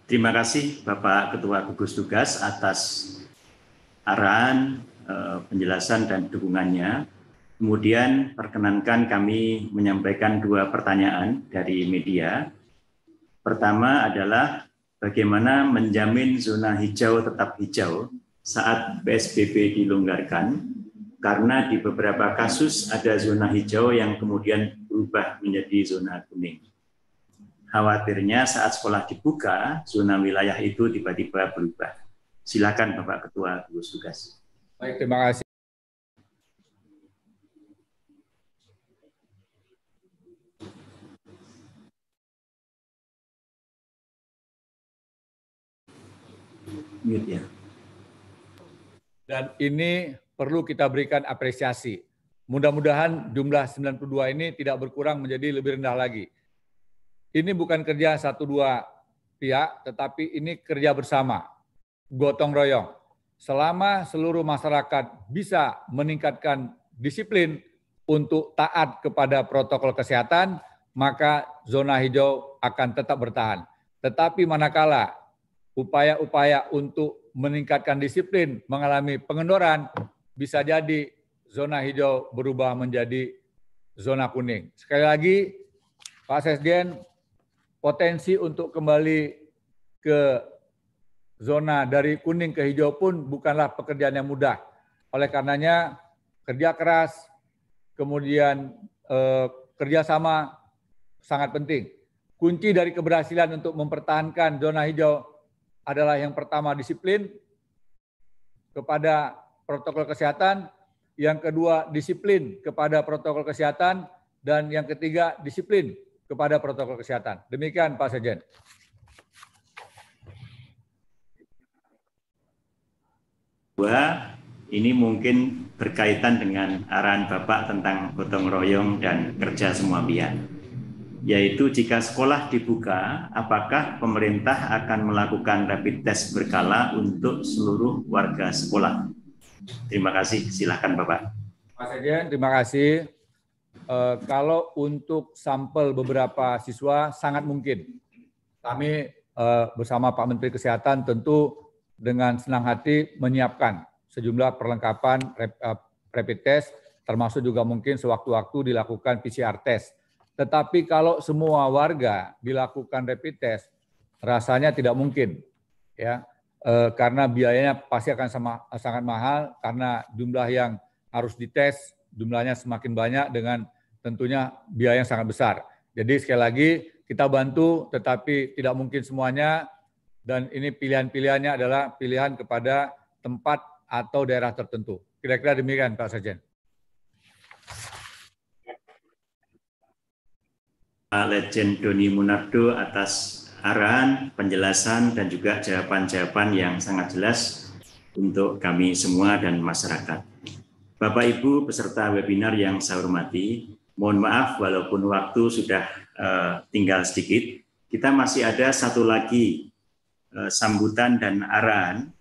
Terima kasih Bapak Ketua Gugus Tugas atas arahan, penjelasan dan dukungannya. Kemudian perkenankan kami menyampaikan 2 pertanyaan dari media. Pertama adalah bagaimana menjamin zona hijau tetap hijau saat PSBB dilonggarkan, karena di beberapa kasus ada zona hijau yang kemudian berubah menjadi zona kuning. Khawatirnya saat sekolah dibuka, zona wilayah itu tiba-tiba berubah. Silakan Bapak Ketua Gugus Tugas. Baik, terima kasih. Mute ya. Dan ini perlu kita berikan apresiasi. Mudah-mudahan jumlah 92 ini tidak berkurang menjadi lebih rendah lagi. Ini bukan kerja 1-2 pihak, tetapi ini kerja bersama, gotong royong. Selama seluruh masyarakat bisa meningkatkan disiplin untuk taat kepada protokol kesehatan, maka zona hijau akan tetap bertahan. Tetapi manakala upaya-upaya untuk meningkatkan disiplin mengalami pengendoran, bisa jadi zona hijau berubah menjadi zona kuning. Sekali lagi, Pak Sekjen, potensi untuk kembali ke zona dari kuning ke hijau pun bukanlah pekerjaan yang mudah. Oleh karenanya, kerja keras, kemudian kerjasama sangat penting. Kunci dari keberhasilan untuk mempertahankan zona hijau adalah yang pertama disiplin kepada protokol kesehatan, yang kedua disiplin kepada protokol kesehatan, dan yang ketiga disiplin kepada protokol kesehatan. Demikian Pak Sekjen. Ini mungkin berkaitan dengan arahan Bapak tentang gotong royong dan kerja semua pihak. Yaitu jika sekolah dibuka, apakah pemerintah akan melakukan rapid test berkala untuk seluruh warga sekolah? Terima kasih, silakan Bapak. Pak Sekjen, terima kasih. Kalau untuk sampel beberapa siswa sangat mungkin. Kami bersama Pak Menteri Kesehatan tentu dengan senang hati menyiapkan sejumlah perlengkapan rapid test, termasuk juga mungkin sewaktu-waktu dilakukan PCR test. Tetapi kalau semua warga dilakukan rapid test, rasanya tidak mungkin, ya, karena biayanya pasti akan sangat mahal, karena jumlah yang harus dites jumlahnya semakin banyak dengan tentunya biaya yang sangat besar. Jadi sekali lagi kita bantu, tetapi tidak mungkin semuanya, dan ini pilihan-pilihannya adalah pilihan kepada tempat atau daerah tertentu. Kira-kira demikian Pak Sekjen. Pak Letjen Doni Munardo atas arahan, penjelasan, dan juga jawaban-jawaban yang sangat jelas untuk kami semua dan masyarakat. Bapak Ibu peserta webinar yang saya hormati, mohon maaf walaupun waktu sudah tinggal sedikit, kita masih ada satu lagi sambutan dan arahan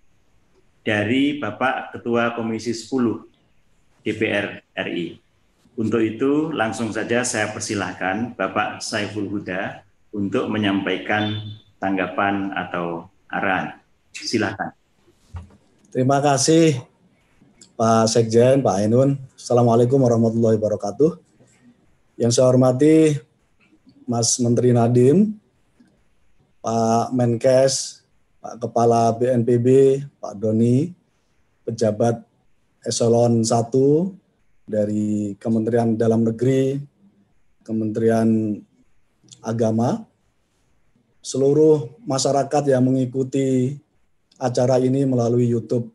dari Bapak Ketua Komisi 10 DPR RI. Untuk itu langsung saja saya persilahkan Bapak Saiful Huda untuk menyampaikan tanggapan atau arahan. Silakan. Terima kasih Pak Sekjen, Pak Ainun. Assalamualaikum warahmatullahi wabarakatuh. Yang saya hormati Mas Menteri Nadiem, Pak Menkes, Pak Kepala BNPB, Pak Doni, pejabat Eselon 1 dari Kementerian Dalam Negeri, Kementerian Agama, seluruh masyarakat yang mengikuti acara ini melalui YouTube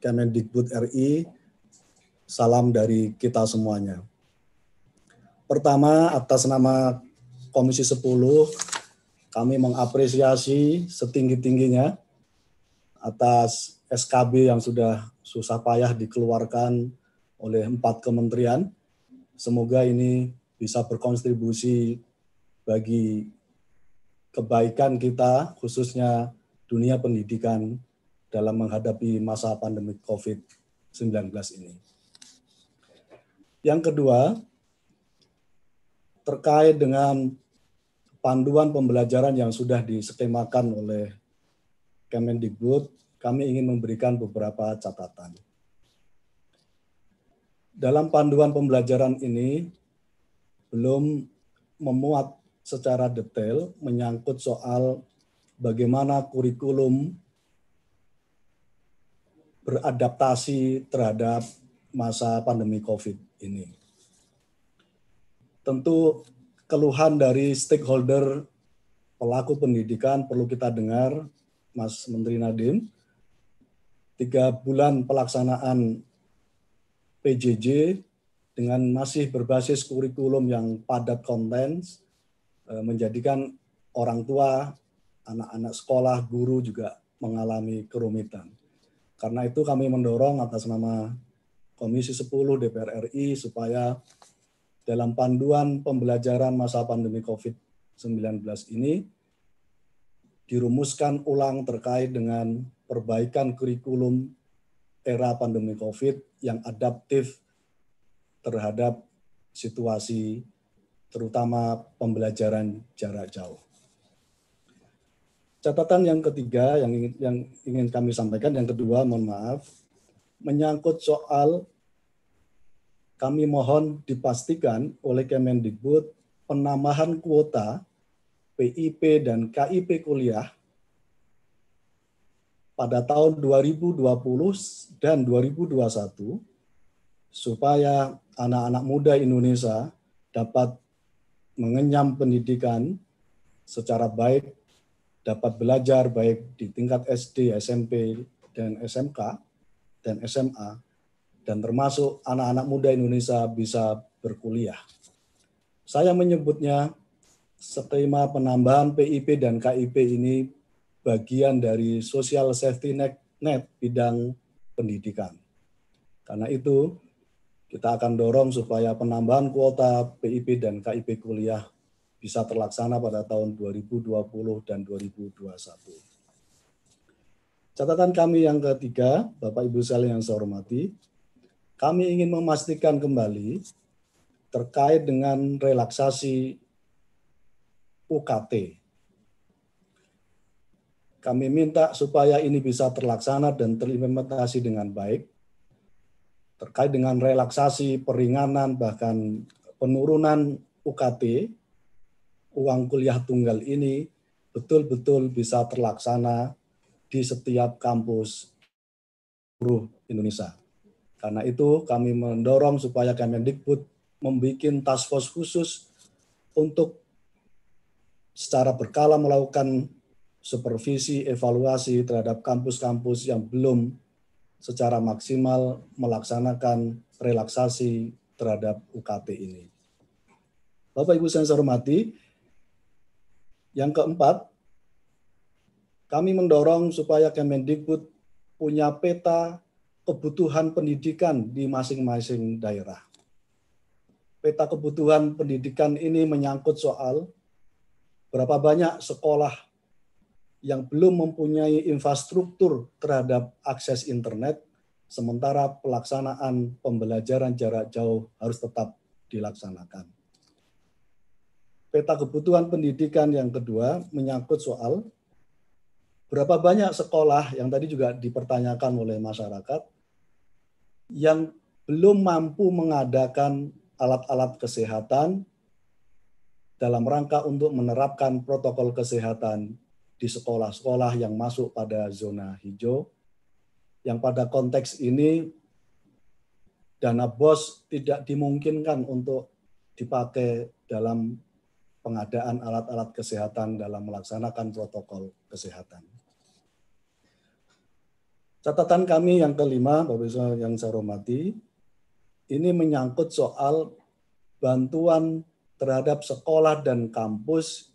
Kemendikbud RI, salam dari kita semuanya. Pertama, atas nama Komisi 10, kami mengapresiasi setinggi-tingginya atas SKB yang sudah susah payah dikeluarkan oleh 4 kementerian. Semoga ini bisa berkontribusi bagi kebaikan kita, khususnya dunia pendidikan dalam menghadapi masa pandemi COVID-19 ini. Yang kedua, terkait dengan panduan pembelajaran yang sudah diskemakan oleh Kemendikbud, kami ingin memberikan beberapa catatan. Dalam panduan pembelajaran ini belum memuat secara detail menyangkut soal bagaimana kurikulum beradaptasi terhadap masa pandemi COVID ini. Tentu keluhan dari stakeholder pelaku pendidikan perlu kita dengar, Mas Menteri Nadiem. 3 bulan pelaksanaan PJJ dengan masih berbasis kurikulum yang padat konten, menjadikan orang tua, anak-anak sekolah, guru juga mengalami kerumitan. Karena itu kami mendorong atas nama Komisi 10 DPR RI supaya dalam panduan pembelajaran masa pandemi COVID-19 ini dirumuskan ulang terkait dengan perbaikan kurikulum era pandemi COVID yang adaptif terhadap situasi terutama pembelajaran jarak jauh. Catatan yang ketiga yang ingin kami sampaikan, yang kedua mohon maaf, menyangkut soal kami mohon dipastikan oleh Kemendikbud penambahan kuota PIP dan KIP kuliah pada tahun 2020 dan 2021 supaya anak-anak muda Indonesia dapat mengenyam pendidikan secara baik, dapat belajar baik di tingkat SD, SMP, dan SMK, dan SMA, dan termasuk anak-anak muda Indonesia bisa berkuliah. Saya menyebutnya skema penambahan PIP dan KIP ini bagian dari social safety net bidang pendidikan. Karena itu, kita akan dorong supaya penambahan kuota PIP dan KIP kuliah bisa terlaksana pada tahun 2020 dan 2021. Catatan kami yang ketiga, Bapak Ibu sekalian yang saya hormati, kami ingin memastikan kembali terkait dengan relaksasi UKT. Kami minta supaya ini bisa terlaksana dan terimplementasi dengan baik, terkait dengan relaksasi, peringanan, bahkan penurunan UKT, uang kuliah tunggal ini betul-betul bisa terlaksana di setiap kampus seluruh Indonesia. Karena itu kami mendorong supaya Kemendikbud membuat task force khusus untuk secara berkala melakukan supervisi, evaluasi terhadap kampus-kampus yang belum secara maksimal melaksanakan relaksasi terhadap UKT ini. Bapak Ibu yang saya hormati, yang keempat, kami mendorong supaya Kemendikbud punya peta kebutuhan pendidikan di masing-masing daerah. peta kebutuhan pendidikan ini menyangkut soal berapa banyak sekolah yang belum mempunyai infrastruktur terhadap akses internet, sementara pelaksanaan pembelajaran jarak jauh harus tetap dilaksanakan. Peta kebutuhan pendidikan yang kedua menyangkut soal berapa banyak sekolah yang tadi juga dipertanyakan oleh masyarakat yang belum mampu mengadakan alat-alat kesehatan dalam rangka untuk menerapkan protokol kesehatan di sekolah-sekolah yang masuk pada zona hijau, yang pada konteks ini dana BOS tidak dimungkinkan untuk dipakai dalam pengadaan alat-alat kesehatan dalam melaksanakan protokol kesehatan. Catatan kami yang kelima, Bapak Ibu yang saya hormati, ini menyangkut soal bantuan terhadap sekolah dan kampus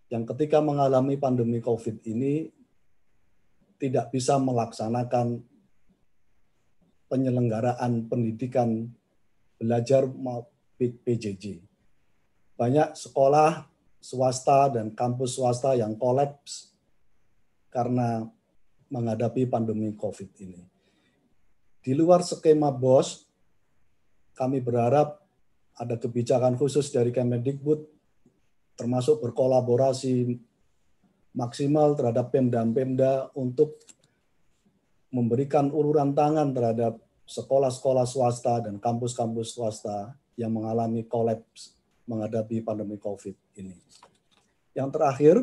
yang ketika mengalami pandemi COVID ini tidak bisa melaksanakan penyelenggaraan pendidikan belajar PJJ. Banyak sekolah swasta dan kampus swasta yang kolaps karena menghadapi pandemi COVID ini. Di luar skema BOS, kami berharap ada kebijakan khusus dari Kemendikbud termasuk berkolaborasi maksimal terhadap Pemda-Pemda untuk memberikan uluran tangan terhadap sekolah-sekolah swasta dan kampus-kampus swasta yang mengalami kolaps menghadapi pandemi COVID ini. Yang terakhir,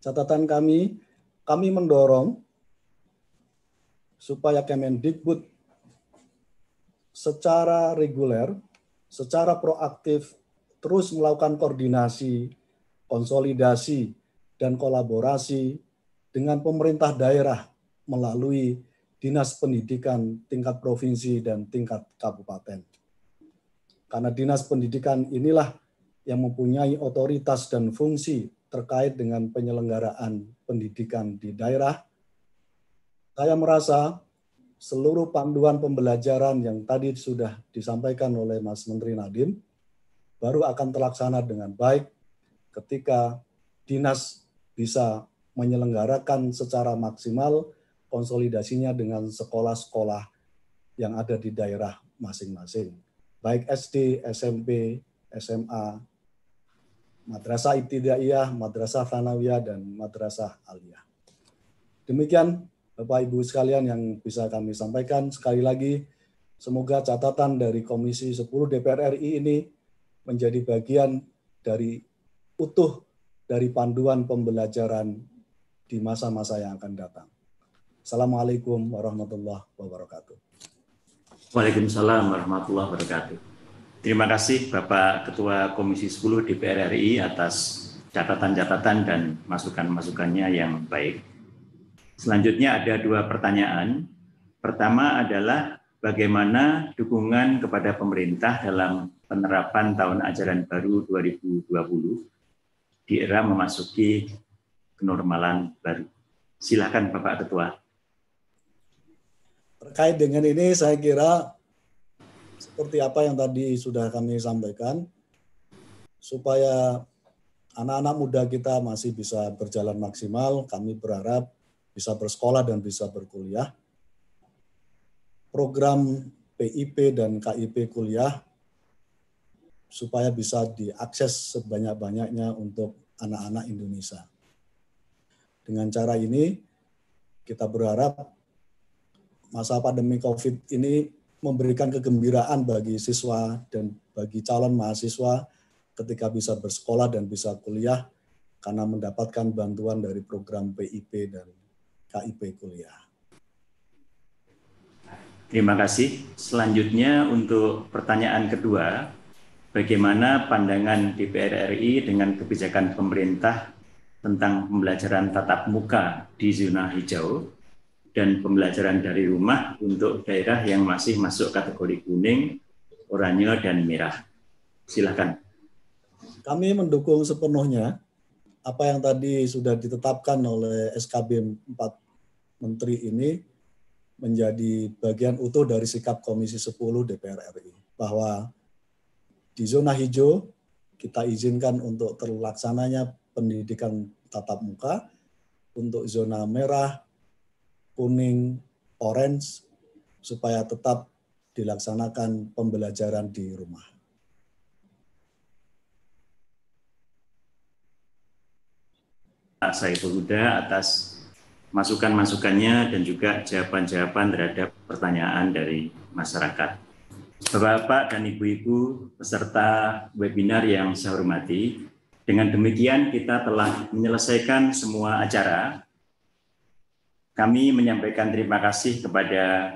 catatan kami mendorong supaya Kemendikbud secara reguler, secara proaktif, terus melakukan koordinasi, konsolidasi, dan kolaborasi dengan pemerintah daerah melalui Dinas Pendidikan tingkat provinsi dan tingkat kabupaten. Karena Dinas Pendidikan inilah yang mempunyai otoritas dan fungsi terkait dengan penyelenggaraan pendidikan di daerah. Saya merasa seluruh panduan pembelajaran yang tadi sudah disampaikan oleh Mas Menteri Nadiem baru akan terlaksana dengan baik ketika dinas bisa menyelenggarakan secara maksimal konsolidasinya dengan sekolah-sekolah yang ada di daerah masing-masing. Baik SD, SMP, SMA, Madrasah Ibtidaiyah, Madrasah Tsanawiyah, dan Madrasah Aliyah. Demikian Bapak Ibu sekalian yang bisa kami sampaikan. Sekali lagi, semoga catatan dari Komisi 10 DPR RI ini menjadi bagian dari utuh dari panduan pembelajaran di masa-masa yang akan datang. Assalamualaikum warahmatullahi wabarakatuh. Waalaikumsalam warahmatullahi wabarakatuh. Terima kasih Bapak Ketua Komisi 10 DPR RI atas catatan-catatan dan masukan-masukannya yang baik. Selanjutnya ada 2 pertanyaan. Pertama adalah bagaimana dukungan kepada pemerintah dalam penerapan tahun ajaran baru 2020 di era memasuki kenormalan baru. Silakan Bapak Ketua. Terkait dengan ini saya kira seperti apa yang tadi sudah kami sampaikan, supaya anak-anak muda kita masih bisa berjalan maksimal, kami berharap bisa bersekolah dan bisa berkuliah. Program PIP dan KIP kuliah supaya bisa diakses sebanyak-banyaknya untuk anak-anak Indonesia. Dengan cara ini, kita berharap masa pandemi COVID ini memberikan kegembiraan bagi siswa dan bagi calon mahasiswa ketika bisa bersekolah dan bisa kuliah karena mendapatkan bantuan dari program PIP dan KIP kuliah. Terima kasih. Selanjutnya untuk pertanyaan kedua, bagaimana pandangan DPR RI dengan kebijakan pemerintah tentang pembelajaran tatap muka di zona hijau dan pembelajaran dari rumah untuk daerah yang masih masuk kategori kuning, oranye, dan merah. Silakan. Kami mendukung sepenuhnya apa yang tadi sudah ditetapkan oleh SKB 4 Menteri ini menjadi bagian utuh dari sikap Komisi 10 DPR RI. Bahwa Di zona hijau kita izinkan untuk terlaksananya pendidikan tatap muka. Untuk zona merah, kuning, orange, supaya tetap dilaksanakan pembelajaran di rumah. Pak Saiful Huda atas masukan-masukannya dan juga jawaban-jawaban terhadap pertanyaan dari masyarakat. Bapak-bapak dan ibu-ibu peserta webinar yang saya hormati, dengan demikian kita telah menyelesaikan semua acara. Kami menyampaikan terima kasih kepada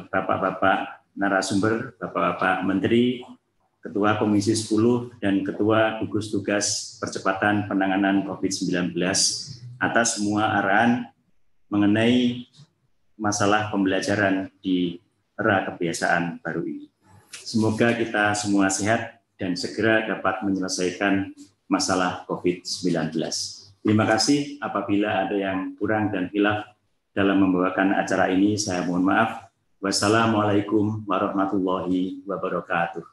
bapak-bapak narasumber, bapak-bapak menteri, Ketua Komisi 10 dan Ketua Gugus Tugas Percepatan Penanganan COVID-19 atas semua arahan mengenai masalah pembelajaran di era kebiasaan baru ini. Semoga kita semua sehat dan segera dapat menyelesaikan masalah COVID-19. Terima kasih. Apabila ada yang kurang dan hilaf dalam membawakan acara ini, saya mohon maaf. Wassalamualaikum warahmatullahi wabarakatuh.